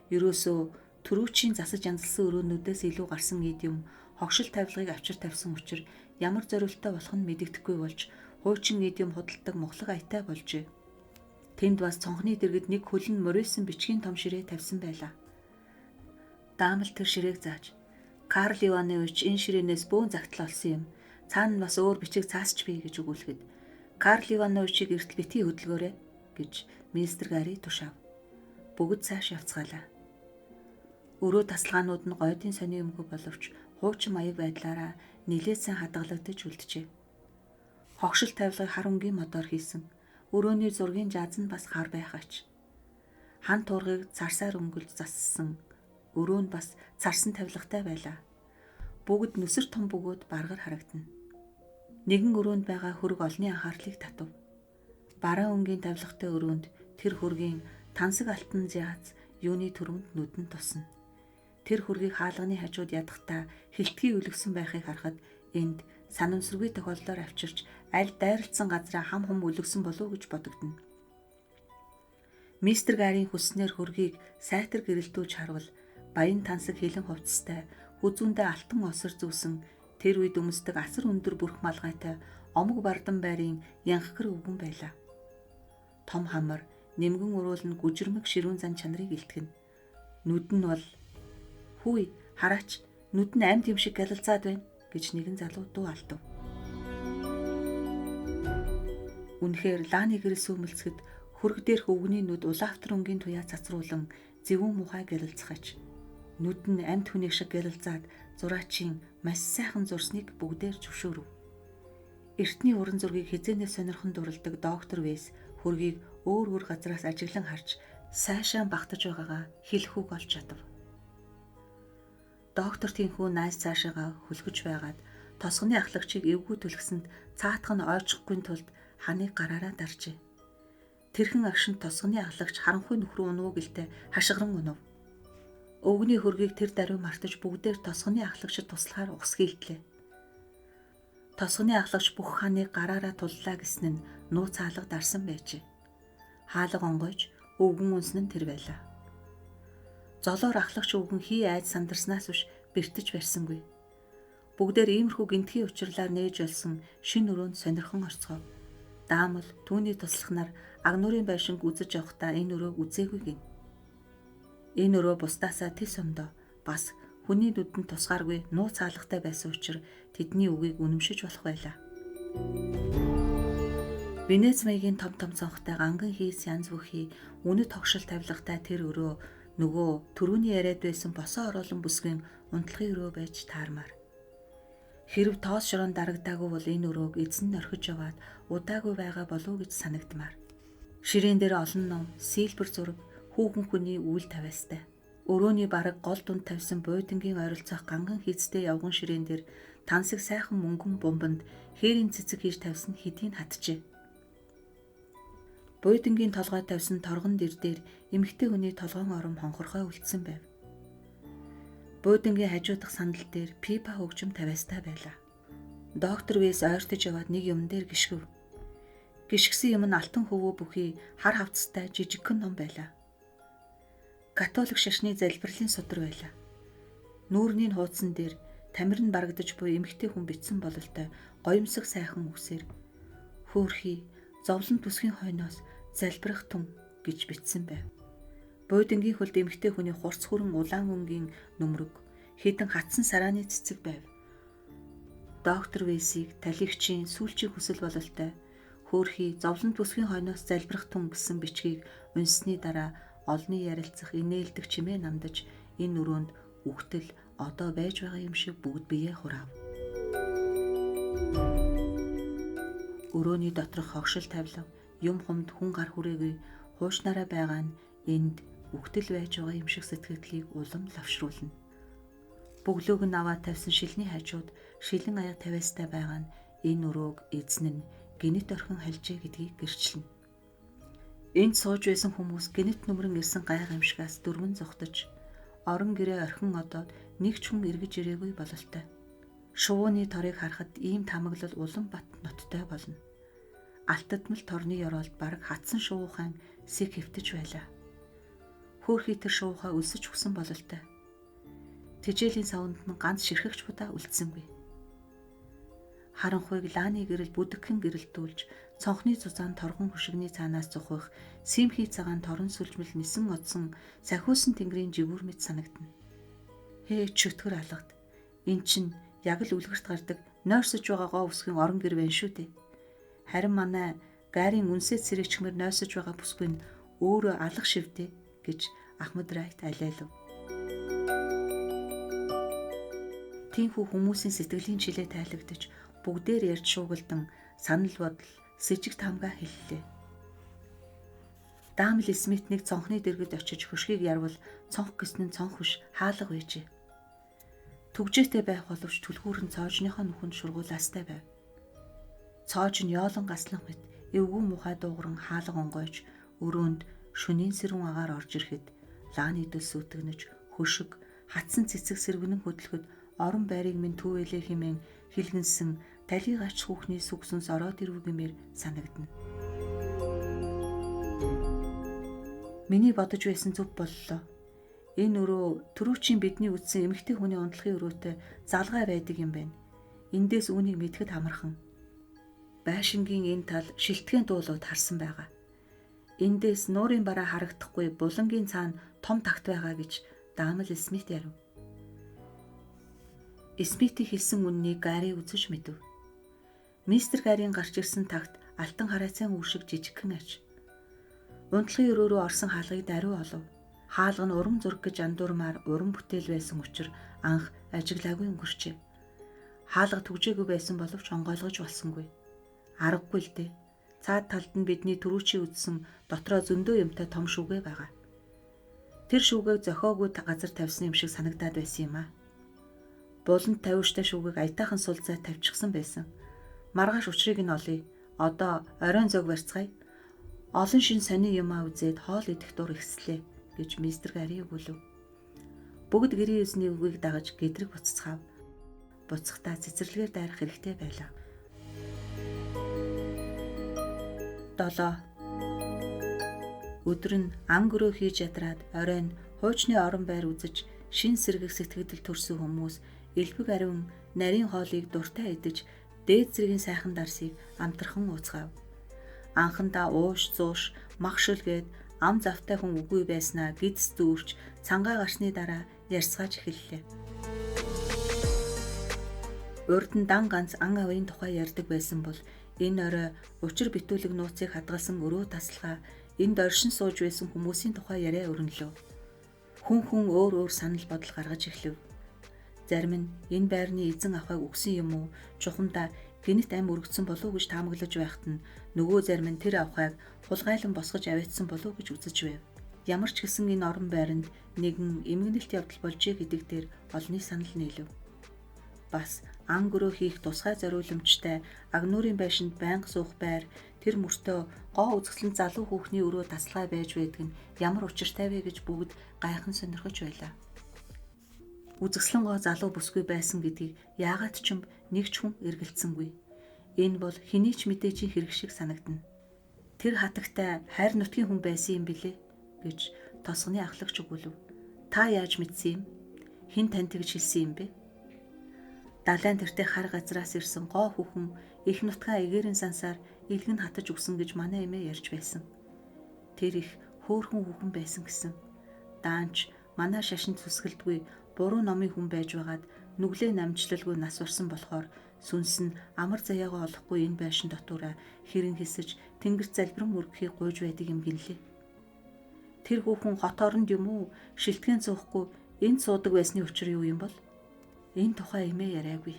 Ерөөсөө төрүүчийн засаж янзалсан өрөөнүүдээс илүү гарсан эд юм хогшил тавилгыг авчир тавьсан учраас ямар зориултаа болох нь мэдэгдэхгүй болж хуучин эд юм худалдаг мохлог аятай болжээ. Тэнд бас цонхны дэргэд нэг хөлн морьсон бичгийн том ширээ тавьсан байлаа. Даамал тэр ширээг зааж Карл Иванович энэ ширээнээс бөөн загтал олсон юм. Цаана нь бас өөр бичиг цаасч бий гэж өгүүлэхэд Карл Ивановичийг эртэл битгий хөдөлгөөрэй гэж мистер Гари тушаав. Бүгд цааш явцгаалаа. Өрөө тасалгаанууд нь гойдын сони өмгөө боловч хуучин маяг байдлаараа нилээсэн хадгалагдаж үлджээ. Хогшил тавилгыг хар өнгийн модоор хийсэн. Өрөөний зургийн жааз нь бас хар байхаач. Хан туургыг царсаар өнгөлж зассан. Өрөө нь бас царсан тавилгатай байлаа. Бүгд нүсэр том бөгөөд баргар харагдана. Нэгэн өрөөнд байгаа хөрөг олны анхаарлыг татав. Бараа өнгийн тавилгатай өрөөнд тэр хөргийн тансаг алтан жааз юуны төрөнд нүдэн тусна. Тэр хөргийг хаалганы хажууд ядахтаа хилтгий өлгсөн байхыг харахад энд санамсаргүй тохиолдолоор авчирч аль дайралтсан газраа хам хум өлгсөн болов уу гэж бодогдно. Мистер Гарийн хүснээр хөргийг сайтар гэрэлтүүлж харвал баян тансаг хилэн хувцастай хүзүүндээ алтан осор зүүсэн тэр үед өмсдөг асар өндөр бүрх малгайтай омог бардан байрын янгхэр өвгөн байлаа. Том хамар нэмгэн уруулн гүжирмэг ширүүн зан чанарыг илтгэн. Нүд нь бол хүй хараач нүд нь амьд юм шиг галалзаад байна гэж нэгэн залуу дуу алдав. Үнэхээр лааны гэрэл сүмэлцэхэд хөрг дээрх өвгөний нүд улаавтар өнгийн туяа цацруулан зэвүүн мухай галалцгаач. Нүд нь амьд хүний шиг галалзаад зураачийн маш сайхан зурсныг бүгдээр зөвшөөрөв. Эртний уран зургийг хизээнээс сонирхон дурладаг доктор Вэйс хөргийг өөр газраас ажиглан харж сайшаа багтаж байгаагаа хэлэх үг олж чадав. Доктор тийнхүү найз цаашаага хүлгэж байгаад тосгоны ахлагчийг эвгүй түлхсэнд цаатах нь ойрчихгүй тулд ханыг гараараа даржээ. Тэрхэн агшин тосгоны ахлагч харанхуй нөхрөө унуу гэлтэй хашгиран унав. Өвгний хөргийг тэр даруй мартаж бүгдээр тосгоны ахлагчид туслахаар ухсгийлтлээ. Тосгоны ахлагч бүх ханыг гараараа туллаа гэсэн нь нууц хаалга дарсан байжээ. Хаалга онгойж өвгөн үнсэн нь тэр байлаа. Золоор ахлагч өвгөн хий айд сандарснаас биш бэртэж барьсангүй. Бүгдээр иймэрхүү гинтгий учирлаар нээж олсон шин өрөөнд сонирхон орцгов. Даамал түүний туслахнаар агнуурын байшинг үзэж явахдаа энэ өрөөг үзээгүй гин. Энэ өрөө бусдаасаа тис ондоо бас хүний нүдэнд тусгааргүй нууц хаалгатай байсан учраас тэдний үгийг үнэмшиж болох байлаа. Венец маягийн том цонхтой ганган хийс янз бүхий үнэт тогшил тавилгатай тэр өрөө нөгөө түрүүний яриад байсан босоо ороолон бүсгийн унтлагын өрөө байж таармаар. Хэрв тоос шорон дарагдаагүй бол энэ өрөөг эзэн нь орхиж яваад удаагүй байгаа болов уу гэж санагдмаар. Ширээн дээр олон ном, сийлбэр зураг, хүүхэн хүний үйл тавиастай. Өрөөний бараг гол дунд тавьсан буудангийн ойролцоох ганган хийцтэй явган ширээн дээр тансаг сайхан мөнгөн бомбонд хээрийн цэцэг хийж тавьсан хэдийн хатжээ. Буудангийн толгой тавьсан торгон дэр дээр эмэгтэй хүний толгойн ором хонхорхой үлдсэн байв. Буудангийн хажуудах сандал дээр пипа хөгжим тавиастай байлаа. Доктор Вэйс ойртож яваад нэг юм дээр гიშгэв. Гიშгсэн юм нь алтан хөвөө бүхий хар хавцастай жижигхэн ном байлаа. Католик шашны залбирлын судар байлаа. Нүүрний хуудсан дээр тамирын барагдаж буй эмэгтэй хүн бичсэн бололтой гоёмсог сайхан үгсээр хөөхий зовлон түсгийн хойноос залбирах тун гэж бичсэн байв. Буудангийн хөлд эмэгтэй хүний хурц хүрэн улаан өнгийн нүмерэг хідэн хатсан сарааны цэцэг байв. Доктор Вэйсийг талигчийн сүүлчийн хүсэл бололтой хөөхий зовлон түсгийн хойноос залбирах тун гэсэн бичгийг унссны дараа олны ярилцах инээлдэг чимээ намдаж энэ өрөөнд үхтэл одоо байж байгаа юм шиг бүгд биеэ хураав. Өрөөний доторх хогшил тавилав, юм хумд хүн гар хүрээгүй хуушнараа байгаа нь энд үхтэл байж байгаа юм шиг сэтгэлдлийг улам лавшруулна. Бөглөөг нь аваад тавьсан шилний хажууд шилэн аяга тавиастай байгаа нь энэ өрөөг эзэн нь гинэт орхин хальжээ гэдгийг гэрчлэнэ. Энд сууж байсан хүмүүс гинэт нүмрэн ирсэн гайхамшигаас дөрвөн зогтож орон гэрээ орхин одоод нэг ч хүн эргэж ирээгүй бололтой. Шувууны торыг харахад ийм тамаглал улам бат ноттой болно. Алтадмал торны ёроолд бараг хатсан шувуухан сэг хэвтэж байлаа. Хөөхий тэр шувуухаа өлсөж өгсөн бололтой. Тэжээлийн савнд нь ганц ширхэгч будаа үлдсэнгүй. Харанхуйг лааны гэрэл бүдэгхэн гэрэлтүүлж цонхны зузаан торгон хөшигний цаанаас зухих симхий цагаан торон сүлжмэл нисэн одсон сахиусан тэнгэрийн жигүүр мэт санагдана. Хээ чөтгөр алгад. Эн чин яг л үлгэрт гардаг нойрсож байгаа гоо үсгийн орон гэр байна шүү дээ. Харин манай гарын үнсэт сэрэгчмэр нойрсож байгаа бүсгүй нь өөрөө алга шивдэ гэж Ахмад Райт алиалав. Тинхүү хүмүүсийн сэтгэлийн чилээ тайлагдаж бүгдээр ярьж шуугалдан санал бодол сэжиг тамгаа хэллээ. Даамл Смит нэг цонхны дэргэд очиж хөшгийг ярвал цонх гэсэн нь цонх биш хаалга байжээ. Түгжээтэй байх боловч түлхүүрэн цоожныхоо нүхэнд шургуулаастай байв. Цоож нь ёолон гаслан мэт эвгүй мухай дуугаран хаалга онгойж өрөөнд шөнийн сэрүүн агаар орж ирэхэд лааны дөлс үтгнэж хөшиг хатсан цэцэг сэргэнэн хөдлөхөд орон байрыг минь түүэлээ хэмээн хилгэнсэн талиг ач хүүхний сүгсэнс ороод ирв гэмээр санагдана. Миний бодож байсан зүв боллоо. Энэ өрөө түрүүчийн бидний үтсэн эмэгтэй хүний унтлахын өрөөтэй залгай байдаг юм байна. Эндээс үүнийг мэдхэд амархан. Байшингийн энэ тал шилтгэн дуулууд харсан байгаа. Эндээс нуурын бараа харагдахгүй булангийн цаана том тагт байгаа гэж Даамл Смит ярив. Смитийн хэлсэн үннийг Гари үзэж мэдэв. Мистер Гарийн гарч ирсэн тагт алтан хараацайн үр шиг жижигхэн аж. Унтлахын өрөө рүү орсон хаалгыг даруй олов. Хаалга нь урам зураг гэж андуурмаар уран бүтээл байсан учраас анх ажиглаагүй өнгөрчээ. Хаалга түгжээгүй байсан боловч онгойлгож болсонгүй. Аргагүй л дээ. Цаад талд нь бидний түрүүчийн үдсэн дотроо зөндөө юмтай том шүгэ байгаа. Тэр шүгээг зохиогүй газар тавьсан юм шиг санагдаад байсан юм аа. Буланд тавиуштай шүгээг аятайхан сулцаа тавьчихсан байсан. Маргааш учрыг нь олъё. Одоо оройн зөг барьцгаая. Олон шин сонин юмаа үзээд хоол идэх дур ихслээ гэж мистер Гари өгүүлв. Бүгд гэрийн эзний үгийг дагаж гэдрэг буцацгаав. Буцахдаа цэцэрлэгээр дайрах хэрэгтэй байлаа. 7. Өдөр нь ан гөрөө хийж ядраад оройн хуучны орон байр үзэж шин сэргэх сэтгэгдэл төрсөн хүмүүс элбэг ариун нарийн хоолыг дуртай идэж дээд зэргийн сайхан дарсыг амтрхан ууцгаав. Анхандаа ууш зууш мах шүлгээд ам завтай хүн үгүй байснаа гидс дүүрч цангаа гарсны дараа ярьцгааж эхэллээ. Урд нь дан ганц ан авийн тухай ярьдаг байсан бол энэ орой учир битүүлэг нууцыг хадгалсан өрөө таслахаа энд оршин сууж байсан хүмүүсийн тухай яриа өрнөлөө. Хүн өөр өөр санал бодол гаргаж эхлэв. Зарим нь энэ байрны эзэн ахайг өгсөн юм уу? Чухамдаа гинэт ам өргөцсөн болов уу гэж таамаглаж байхад нь нөгөө зарим нь тэр авхайг хулгайлан босгож аваадсан болов уу гэж үзэж байв. Ямар ч гэсэн энэ орон байранд нэгэн эмгэнэлт явдал болжээ гэдэг дээр олонний санал нийлв. Бас ан гөрөө хийх тусгай зориуламжтай агнуурын байшинд байнга суух байр, тэр мөртөө гоо үзэсгэлэн залуу хүүхний өрөө тасалгай байж байдаг нь ямар учиртай вэ гэж бүгд гайхан сонирхож байлаа. Үзэсгэлэн гоо залуу бүсгүй байсан гэдгийг яагаад ч юм нэг ч хүн эргэлзсэнгүй. Энэ бол хэний ч мэдээжийн хэрэг шиг санагдана. Тэр хатагтай хайр нутгийн хүн байсан юм билээ гэж тосгоны ахлагч өгүүлв. Та яаж мэдсэн юм? Хэн тань тэгж хэлсэн юм бэ? Далайн тэртээ хар газраас ирсэн гоо хүүхэн их нутгаа эгээрийн сансаар илгэн хатаж өгсөн гэж манай эмээ ярьж байсан. Тэр их хөөрхөн хүүхэн байсан гэсэн. Даанч манай шашин зүсгэлдгүй буруу номын хүн байж байгаад нүглээ намжлалгүй нас урсан болохоор сүнс нь амар заяагаа олохгүй энэ байшин дотоороо хэрэн хэсэж тэнгэр залбирэн өргөхийг гуйж байдаг юм гинлээ. Тэр хүүхэн хот оронд юм уу? Шилтгэн цуухгүй энд суудаг байсны учир юу юм бол? Энэ тухай эмээ яриагүй.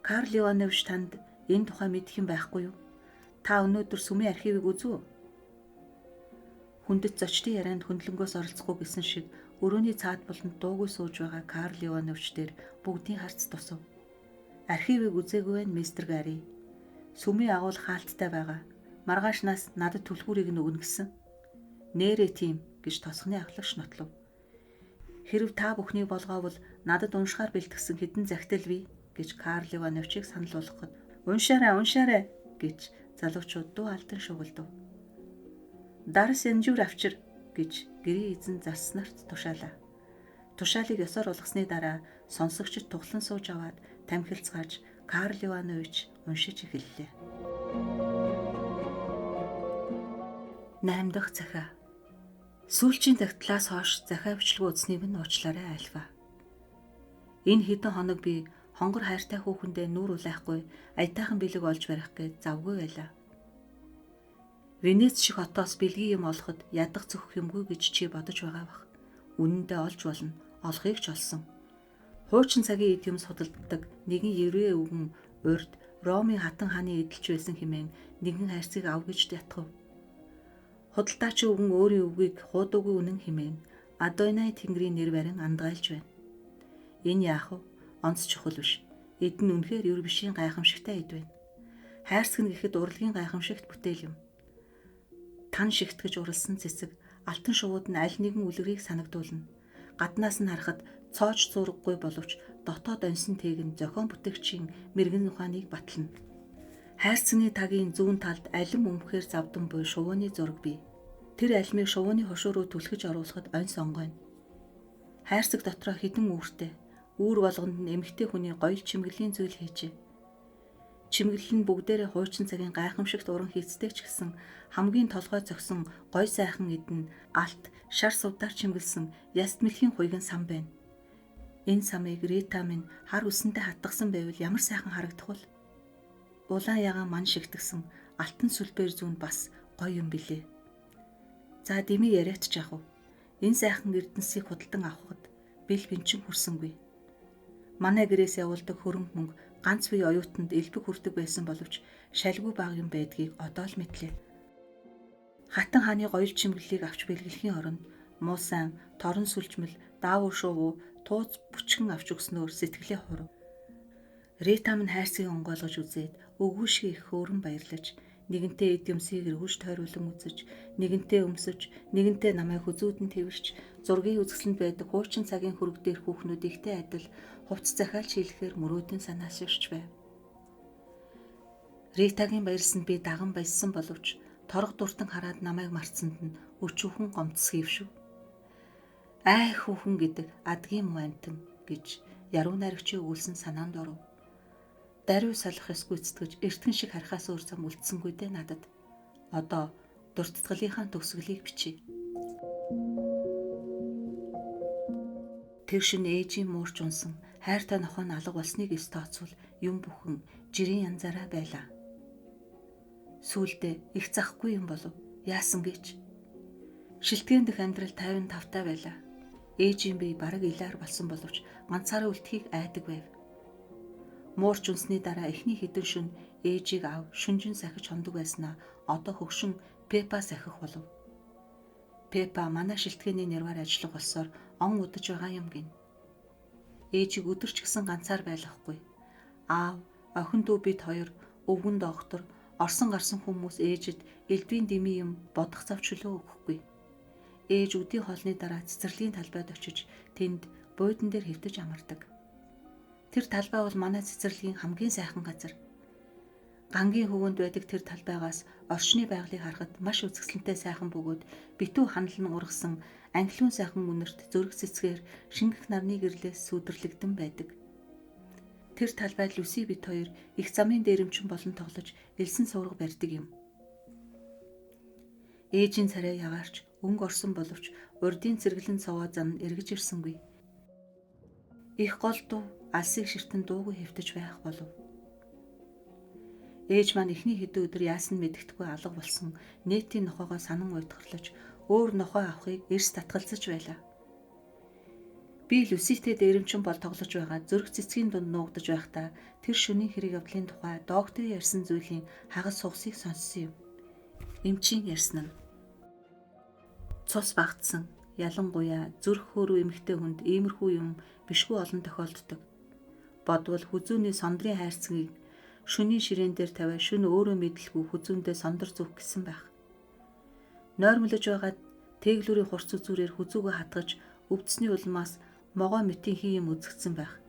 Карл Иванович танд энэ тухай мэдэх юм байхгүй юу? Та өнөөдөр сүмийн архивыг үзв үү? Хүндэт зочдын ярианд хөндлөнгөөс оролцохгүй гэсэн шиг өрөөний цаад болонд дуугүй сууж байгаа Карл Иванович дээр бүгдийн харц тусав. Архивыг үзээгүй байна, мистер Гарри. Сүмийн агуул хаалттай байгаа. Маргаашнаас надад түлхүүрийг нь өгнө гэсэн. Нээрээ тийм гэж тосгоны ахлагч нотлов. Хэрв та бүхнийг болгоовол надад уншихаар бэлтгэсэн хэдэн захидал бий гэж Карл Ивановичийг санал болгоход уншаарай гэж залуучууд дуу алдан шугалдав. Дарс янжуур авчир гэж гэрийн эзэн зарснарт тушаалаа. Тушаалыг ёсоор болгосны дараа сонсогчд тухлан сууж аваад тамхилцгааж Карл Иванович уншиж эхэллээ. 8 дахь захиа. Сүүлчийн загтлаас хойш захиа бичлэг үзснийг нь уучлаарай альфа. Энэ хэдэн хоног би хонгор хайртай хүүхэндээ нүур улайхгүй аятайхан бэлэг олж барих гэж завгүй байлаа. Венец шиг хотоос бэлгийн юм олоход ядах зөхөх юмгүй гэж чи бодож байгаа бах. Үнэндээ олж болно, олохыг ч олсон. Хуучин цагийн эд юм судалддаг нэгэн еврей өвгөн урд Ромын хатан хааны эдэлж байсан хэмээн нэгэн хайрцгийг ав гэж ятгав. Худалдаач өвгөн өөрийн өвгийг хуудаггүй үнэн хэмээн Адонай тэнгэрийн нэр барин андгайлж байна. Энэ яах вэ? Онц чухал биш. Эд нь үнэхээр ер бишийн гайхамшигтай эд байна. Хайрцаг нь гэхэд урлагийн гайхамшигт бүтээл юм. Тан шигтгэж уралсан цэцэг алтан шувууд нь аль нэгэн үлгэрийг санагдуулна. Гаднаас нь харахад цоож зураггүй боловч дотоод оньсон тэг нь зохион бүтээгчийн мэрэгэн ухааныг батлана. Хайрцагны тагийн зүүн талд алим өмхээр завдан буй шувууны зураг бий. Тэр алимыг шувууны хошуу руу түлхэж оруулахад оньс онгойно. Хайрцаг дотроо хідэн үүртэй. Үүр болгонд нь эмэгтэй хүний гоёл чимгэлийн зүйл хийжээ. Чимэглэл нь бүгдээрээ хуучин цагийн гайхамшигт уран хийцтэй ч гэсэн хамгийн толгой зогсон гой сайхан эдэн алт шар сувдаар чимгэлсэн яст мэлхийн хуйган сан байна. Энэ самыг Рита минь хар үсэнтэй хатгсан байвал ямар сайхан харагдах вэ? Улаан ягаан ман шигтгсэн алтан сүлбээр зүүн бас гоё юм билээ. За дими яриач яах вэ? Энэ сайхан эрдэнсийг худалдан авахд бэл бэнчин хүрсэнгүй. Манай гэрээс явуулдаг хөрөнгө мөнгө ганц бие оюутанд элбэг хүрдэг байсан боловч шалгүй баг юм байдгийг одоо л мэдлээ. Хатан хааны гоёл чимэглэлийг авч бэлгэлэхийн оронд муусан, торон сүлжмэл, даавуу шувуу, тууз бүчгэн авч өгснөөр сэтгэлээ хурав. Рита минь хайрцгийг онгойлгож үзээд өгөөшгөө их хөөрөн баярлаж, нэгэнтээ эд юмсыг эргүүлж тойруулан үзэж, нэгэнтээ өмсөж, нэгэнтээ намайг хүзүүдэн тэрвэрч, зургийн үзэсгэлэнд байдаг хуучин цагийн хөрөг дээрх хүүхнүүд ихтэй адил хувцас захиалж хийлэхээр мөрөөдөн санааширч байв. Ритагийн баярлсанд би даган баяссан боловч торго дуртан хараад намайг марцсанд нь өчүүхэн гомцс хийвшв. Ай хүүхэн гэдэг адгийн муантан гэж яруу найрагчийн өгүүлсэн санаанд оров. Даруй салах ёсгүй эцтгэж эртгэн шиг харахаас өөр зам үлдсэнгүй дээ надад. Одоо дуртатгалынхаа төгсгөлийг бичиж. Тэр шин ээжийн муурч унсан хайртай нохой нь алга болсныг эс тооцвол юм бүхэн жирийн янзаараа байлаа. Сүүлдээ их захгүй юм болов яасан гэж. Шилтгэн дэх амьдрал 55 таа байлаа. Ээжийн бие бараг илаар болсон боловч ганцаараа үлдэхийг айдаг байв. Муурч унсны дараа эхний хэдэн шөнө ээжийг ав шүнжин сахиж хондог байснаа одоо хөгшин Пепа сахих болов. Пеппа манай шилтгэний нэрвээр ажиллах болсоор он удаж байгаа юм гин. Ээжийг өдөрч гисэн ганцаар байлгахгүй. Аав, охин дүү бид хоёр, өвгөн доктор, орсон гарсан хүмүүс ээжид элдвийн дэмий юм бодох зав чөлөө өгөхгүй. Ээж өдийн хоолны дараа цэцэрлэгийн талбайд очиж тэнд буудан дээр хэвтэж амардаг. Тэр талбай бол манай цэцэрлэгийн хамгийн сайхан газар. Гангийн хөвөнд байдаг тэр талбайгаас орчны байгалыг харахад маш үзэсгэлэнтэй сайхан бөгөөд битүү ханал нь ургасан анхлын сайхан үнэрт зөрөх цэцгээр шингэх нарны гэрлээс сүдэрлэгдэн байдаг. Тэр талбайд Люси бит хоёр их замын дээрэмчин болон тоглож элсэн сувраг барьдаг юм. Ээжийн царай ягаарч өнгө орсон боловч урдын цэргэлэн цовоо зам эргэж ирсэнгүй. Их гол дуу алсыг ширтэн дуугүй хэвтэж байх болов. Ээж маань эхний хэдэн өдөр яасан мэддэхгүй алга болсон нэтийн нохоогоо санан уйтгарлаж өөр нохоо авахыг эрс татгалзаж байлаа. Би Люситэй дээрэмчин бол тоглож байгаа зөрөх цэцгийн дунд нуугдаж байхдаа тэр шөнийн хэрэг явдлын тухай докторын ярьсан зүйлийн хагас сугсыг сонссон юм. Эмчийн ярьсан нь цус багтсан, ялангуяа зүрх хөөрөв эмэгтэй хүнд иймэрхүү юм бишгүй олон тохиолддог. Бодвол хүзүүний сондрын хайрцагийг шөнийн ширээн дээр тавиа шөнө өөрөө мэдлгүй хүзүүндээ сондор зүх гэсэн байх. Нойрмолж байгаад тэглүүрийн хурц үзүүрээр хүзүүгөө хатгаж өвдсөний улмаас могоо мэтийн хий юм үзэгдсэн байх.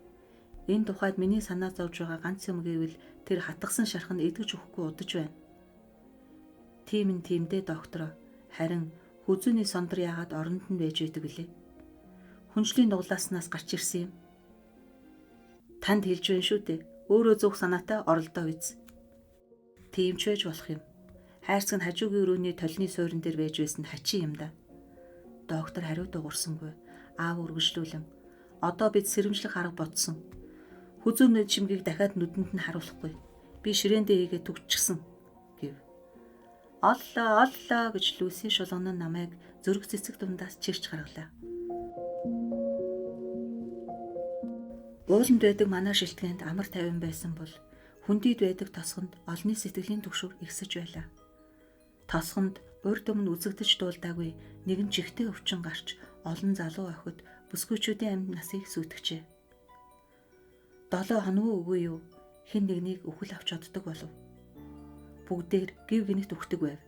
Энэ тухайд миний санаа зовж байгаа ганц юм гэвэл тэр хатгасан шарх нь эдгэж өгөхгүй удаж байна. Тийм дэ доктор. Харин хүзүүний сондор яагаад оронд нь байж байдаг вүлээ? Хүнжлийн дуглааснаас гарч ирсэн юм. Танд хэлж байна шүү дээ. Өөрөө зүг санаатай оролдоо биз. Тийм ч байж болох юм. Хайрцаг нь хажуугийн өрөөний толны суурин дээр байж байсан хачин юм да. Доктор хариу дуурсангүй. Аав үргэлжлүүлэн одоо бид сэрэмжлэх арга бодсон. Хүзүүний чимгийг дахиад нүдэнд нь харуулахгүй. Би ширээндээ хийгээ төгчсөн гэв. Оллоо гэж Люси шулган нь намайг зөрөх цэцэг дундаас чирч гаргалаа. Ууланд байдаг манай шилтгэнд амар тайван байсан бол хүндийд байдаг тосгонд олонний сэтгэлийн түгшүүр ихсэж байлаа. Тосгонд урд өмнө үзэгдэж дуулдаагүй нэгэн чихтэй өвчин гарч олон залуу охид бүсгүйчүүдийн амьд насыг сүйтгэжээ. 7 хоног үгүй юу хэн нэгнийг өхөл авч оддог болов. Бүгдээр гів гинэт өгдөг байв.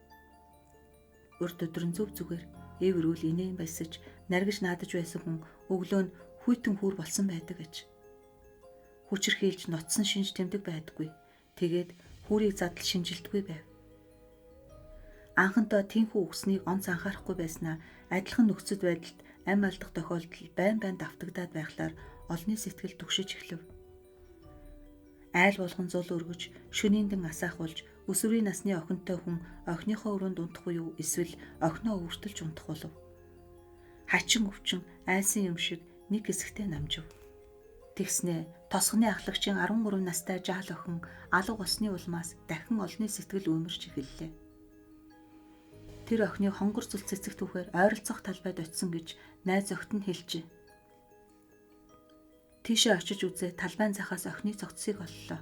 Урд өдрөн зөв зүгээр эв өрөөл инээн баясаж наргиж наадаж байсан хүн өглөө нь хүйтэн хүүр болсон байдаг гэж. Хүчрхийлж ноцсон шинж тэмдэг байдаггүй. Тэгээд хүүрийг задал шинжилдэггүй байв. Анхандаа тэнхүү өгснийг онц анхаарахгүй байснаа адилхан нөхцөл байдалд ам алдах тохиолдол байн давтагдаад байхлаар олонний сэтгэл түгшиж эхлэв. Айл болгон зул өргөж, шөнийн дан асаахулж, өсвөрийн насны охинтой хүн охиныхоо өрөөнд унтахгүй юу эсвэл охиноо өвөртөлж унтах болов. Хачин өвчин айсан юм шиг нэг хэсэгтээ намжив. Тэгснээ тосгоны ахлагчийн 13 настай жаал охин алга болсны улмаас дахин олонний сэтгэл үүмэрч эхэллээ. Тэр охиныг хонгор цул цэцэг түүхээр ойролцох талбайд очисон гэж найз охид нь хэлжээ. Тийшээ очиж үзээ талбайн захаас охины цогцсыг оллоо.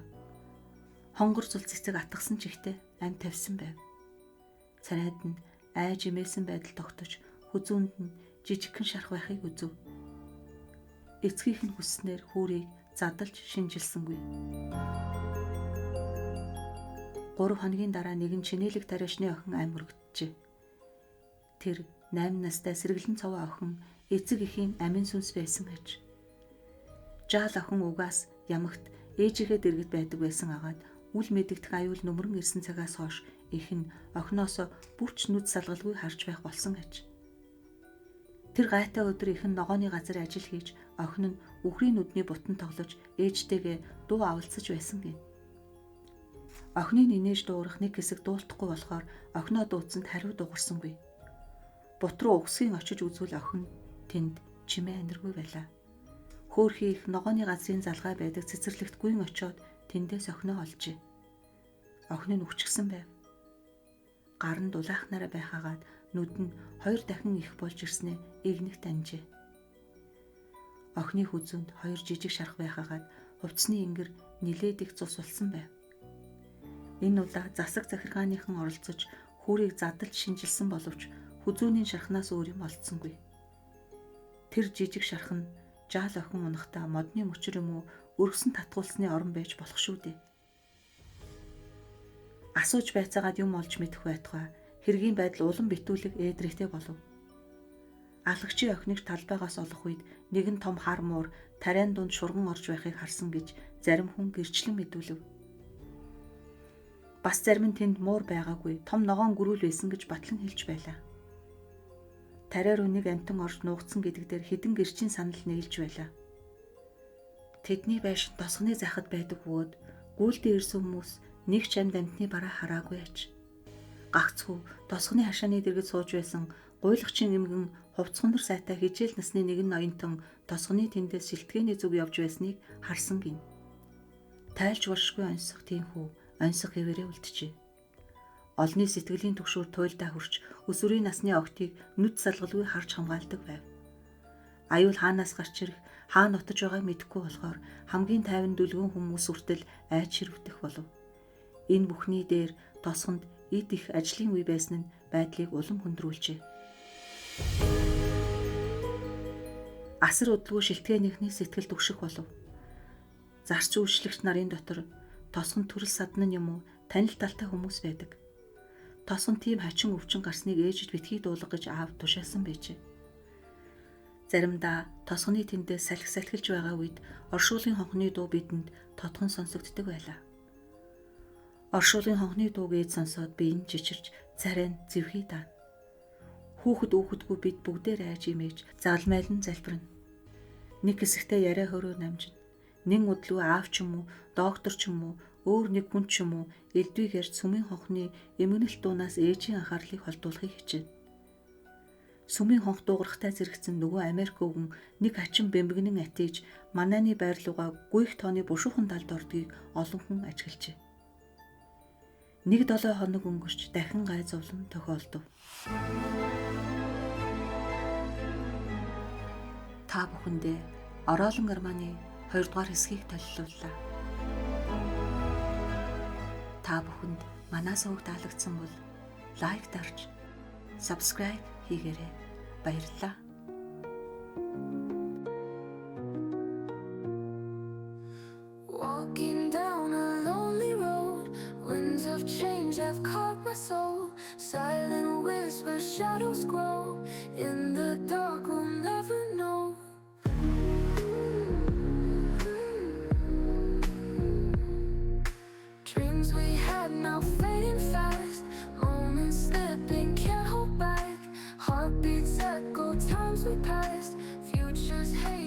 Хонгор цул цэцэг атгсан чихтэй амь тавьсан байв. Царайд нь айж имээсэн байдал тогтож хүзүүнд нь жижигхэн шарх байхыг үзв. Эцгийнх нь хүсснээр хүүрийг задалж шинжилсэнгүй. 3 хоногийн дараа нэгэн чинээлэг тариашны охин амь өргөджээ. Тэр 8 настай сэргэлэн цовоо охин эцэг эхийн амин сүнс байсан гэж. Жаал охин угаас ямагт ээжигээ дэргэд байдаг байсан агаад үл мэдэгдэх аюул нөмрөн ирсэн цагаас хойш их нь охиноосоо бүрч нүд салгалгүй харж байх болсон гэж. Тэр гайтай өдөр их нь ногооны газар ажил хийж охин нь үхрийн нүдний бутан тоглож ээжтэйгээ дуу авалцаж байсан гин. Охины нинээж дуурах нэг хэсэг дуулахгүй болохоор охиноо дуудсанд хариу дуурсангүй. Бут руу угсгийн очиж үзвэл охин тэнд чимээ аниргүй байлаа. Хөөхий их ногооны газрын залгай байдаг цэцэрлэгт гүйн очиод тэндээс охиноо олжээ. Охин нь өвчгсөн байв. Гар нь дулаахнараа байхаагаад нүд нь 2 дахин их болж ирснээ игнэх таньжээ. Охины хүзүүнд 2 жижиг шарх байхаагаад хувцсны ингэр нилээд их цус болсон байв. Энэ удаа засаг захиргааныхан оролцож хүүрийг задалж шинжилсэн боловч хүзүүний шархнаас өөр юм олдсонгүй. Тэр жижиг шархан жаал охин унахдаа модны мөчөр юм уу өргөсөн татгуулсны орон байж болох шүү дээ. Асууж байцаагаад юм олж мэдэх байтугай хэргийн байдал улам битүүлэг ээдрэгтэй болов. Алгачийн охиныг талбайгаас олох үед нэгэн том хар муур тариан дунд шурган орж байхыг харсан гэж зарим хүн гэрчлэн мэдүүлв. Бас зарим нь тэнд муур байгаагүй том ногоон гөрүүл байсан гэж батлан хэлж байлаа. Тариа руу нэг амтан орж нуугдсан гэдэг дээр хідэн гэрчийн санал нийлж байлаа. Тэдний байшин тосгоны захад байдаг бөгөөд гүйлдээ ирсэн хүмүүс нэг ч амьд амтны бараа хараагүй аж. Гагцхүү тосгоны хашааны дэргэд сууж байсан гуйлагчийн эмгэн хувцсгондөр сайтай хижээл насны нэгэн ноёнтон тосгоны тэндээс шилтгэний зүг явж байсныг харсан гин. Тайлж болшгүй онцох тийхүү онцох хэвээрээ үлджээ. Олны сэтгэлийн түгшүүр туйлдаа хүрч өсвөрийн насны огтыг нүд салгалгүй харж хамгаалдаг байв. Аюул хаанаас гарч ирэх, хаана нутаж байгааг мэдэхгүй болохоор хамгийн тайван дүлгэн хүмүүс үртэл айж ширвдэх болов. Энэ бүхний дээр тосгонд эд их ажлын үе байсан нь байдлыг улам хөндрүүлжээ. Асар удалгүй шилтгээнийхний сэтгэл түгших болов. Зарч үйлчлэгч нарын дотор тосгон төрөл садан юм уу танил талтай хүмүүс байдаг. Тосгон тийм хачин өвчин гарсныг ээжид битгий дуулга гэж аав тушаасан байжээ. Заримдаа тосгоны тэндээс салхилж байгаа үед оршуулгын хонхны дуу бидэнд тодхон сонсогддог байлаа. Оршуулгын хонхны дууг ээж сонсоод би энэ жичирч царай нь зэвхий даана. Хүүхэдгүй бид бүгдээр айж имэж загалмайлан залбирна. Нэг хэсэгтээ яриа хөрөө намжина. Нэн өдлөө аав ч юм уу, доктор ч юм уу, өөр нэг хүн ч юм уу элдвийг ярьж сүмийн хонхны эмгэнэлт дуунаас ээжийн анхаарлыг холдуулахыг хичээнэ. Сүмийн хонх дуугархтай зэрэгцэн нөгөө Америк өвгөн нэг хачин бэмбэгнэн атиж манайны байрлууга гүйх тооны бушуухан далд ордгийг олон хүн ажиглажээ. 1-7 хоног өнгөрч дахин гай зовлон тохиолдов. Та бүхэндээ Ороолон Германы 2 дугаар хэсгийг толилууллаа. Та бүхэнд манай сувг таалагдсан бол лайк дарж, subscribe хийгээрэй. Баярлалаа. Walking down a lonely road, winds of change have caught my soul. Silent whispers, shadows grow. In the dark, we'll never know. Dreams we had now fading fast. Moments slipping, can't hold back. Heartbeats echo, times we passed. Futures hate.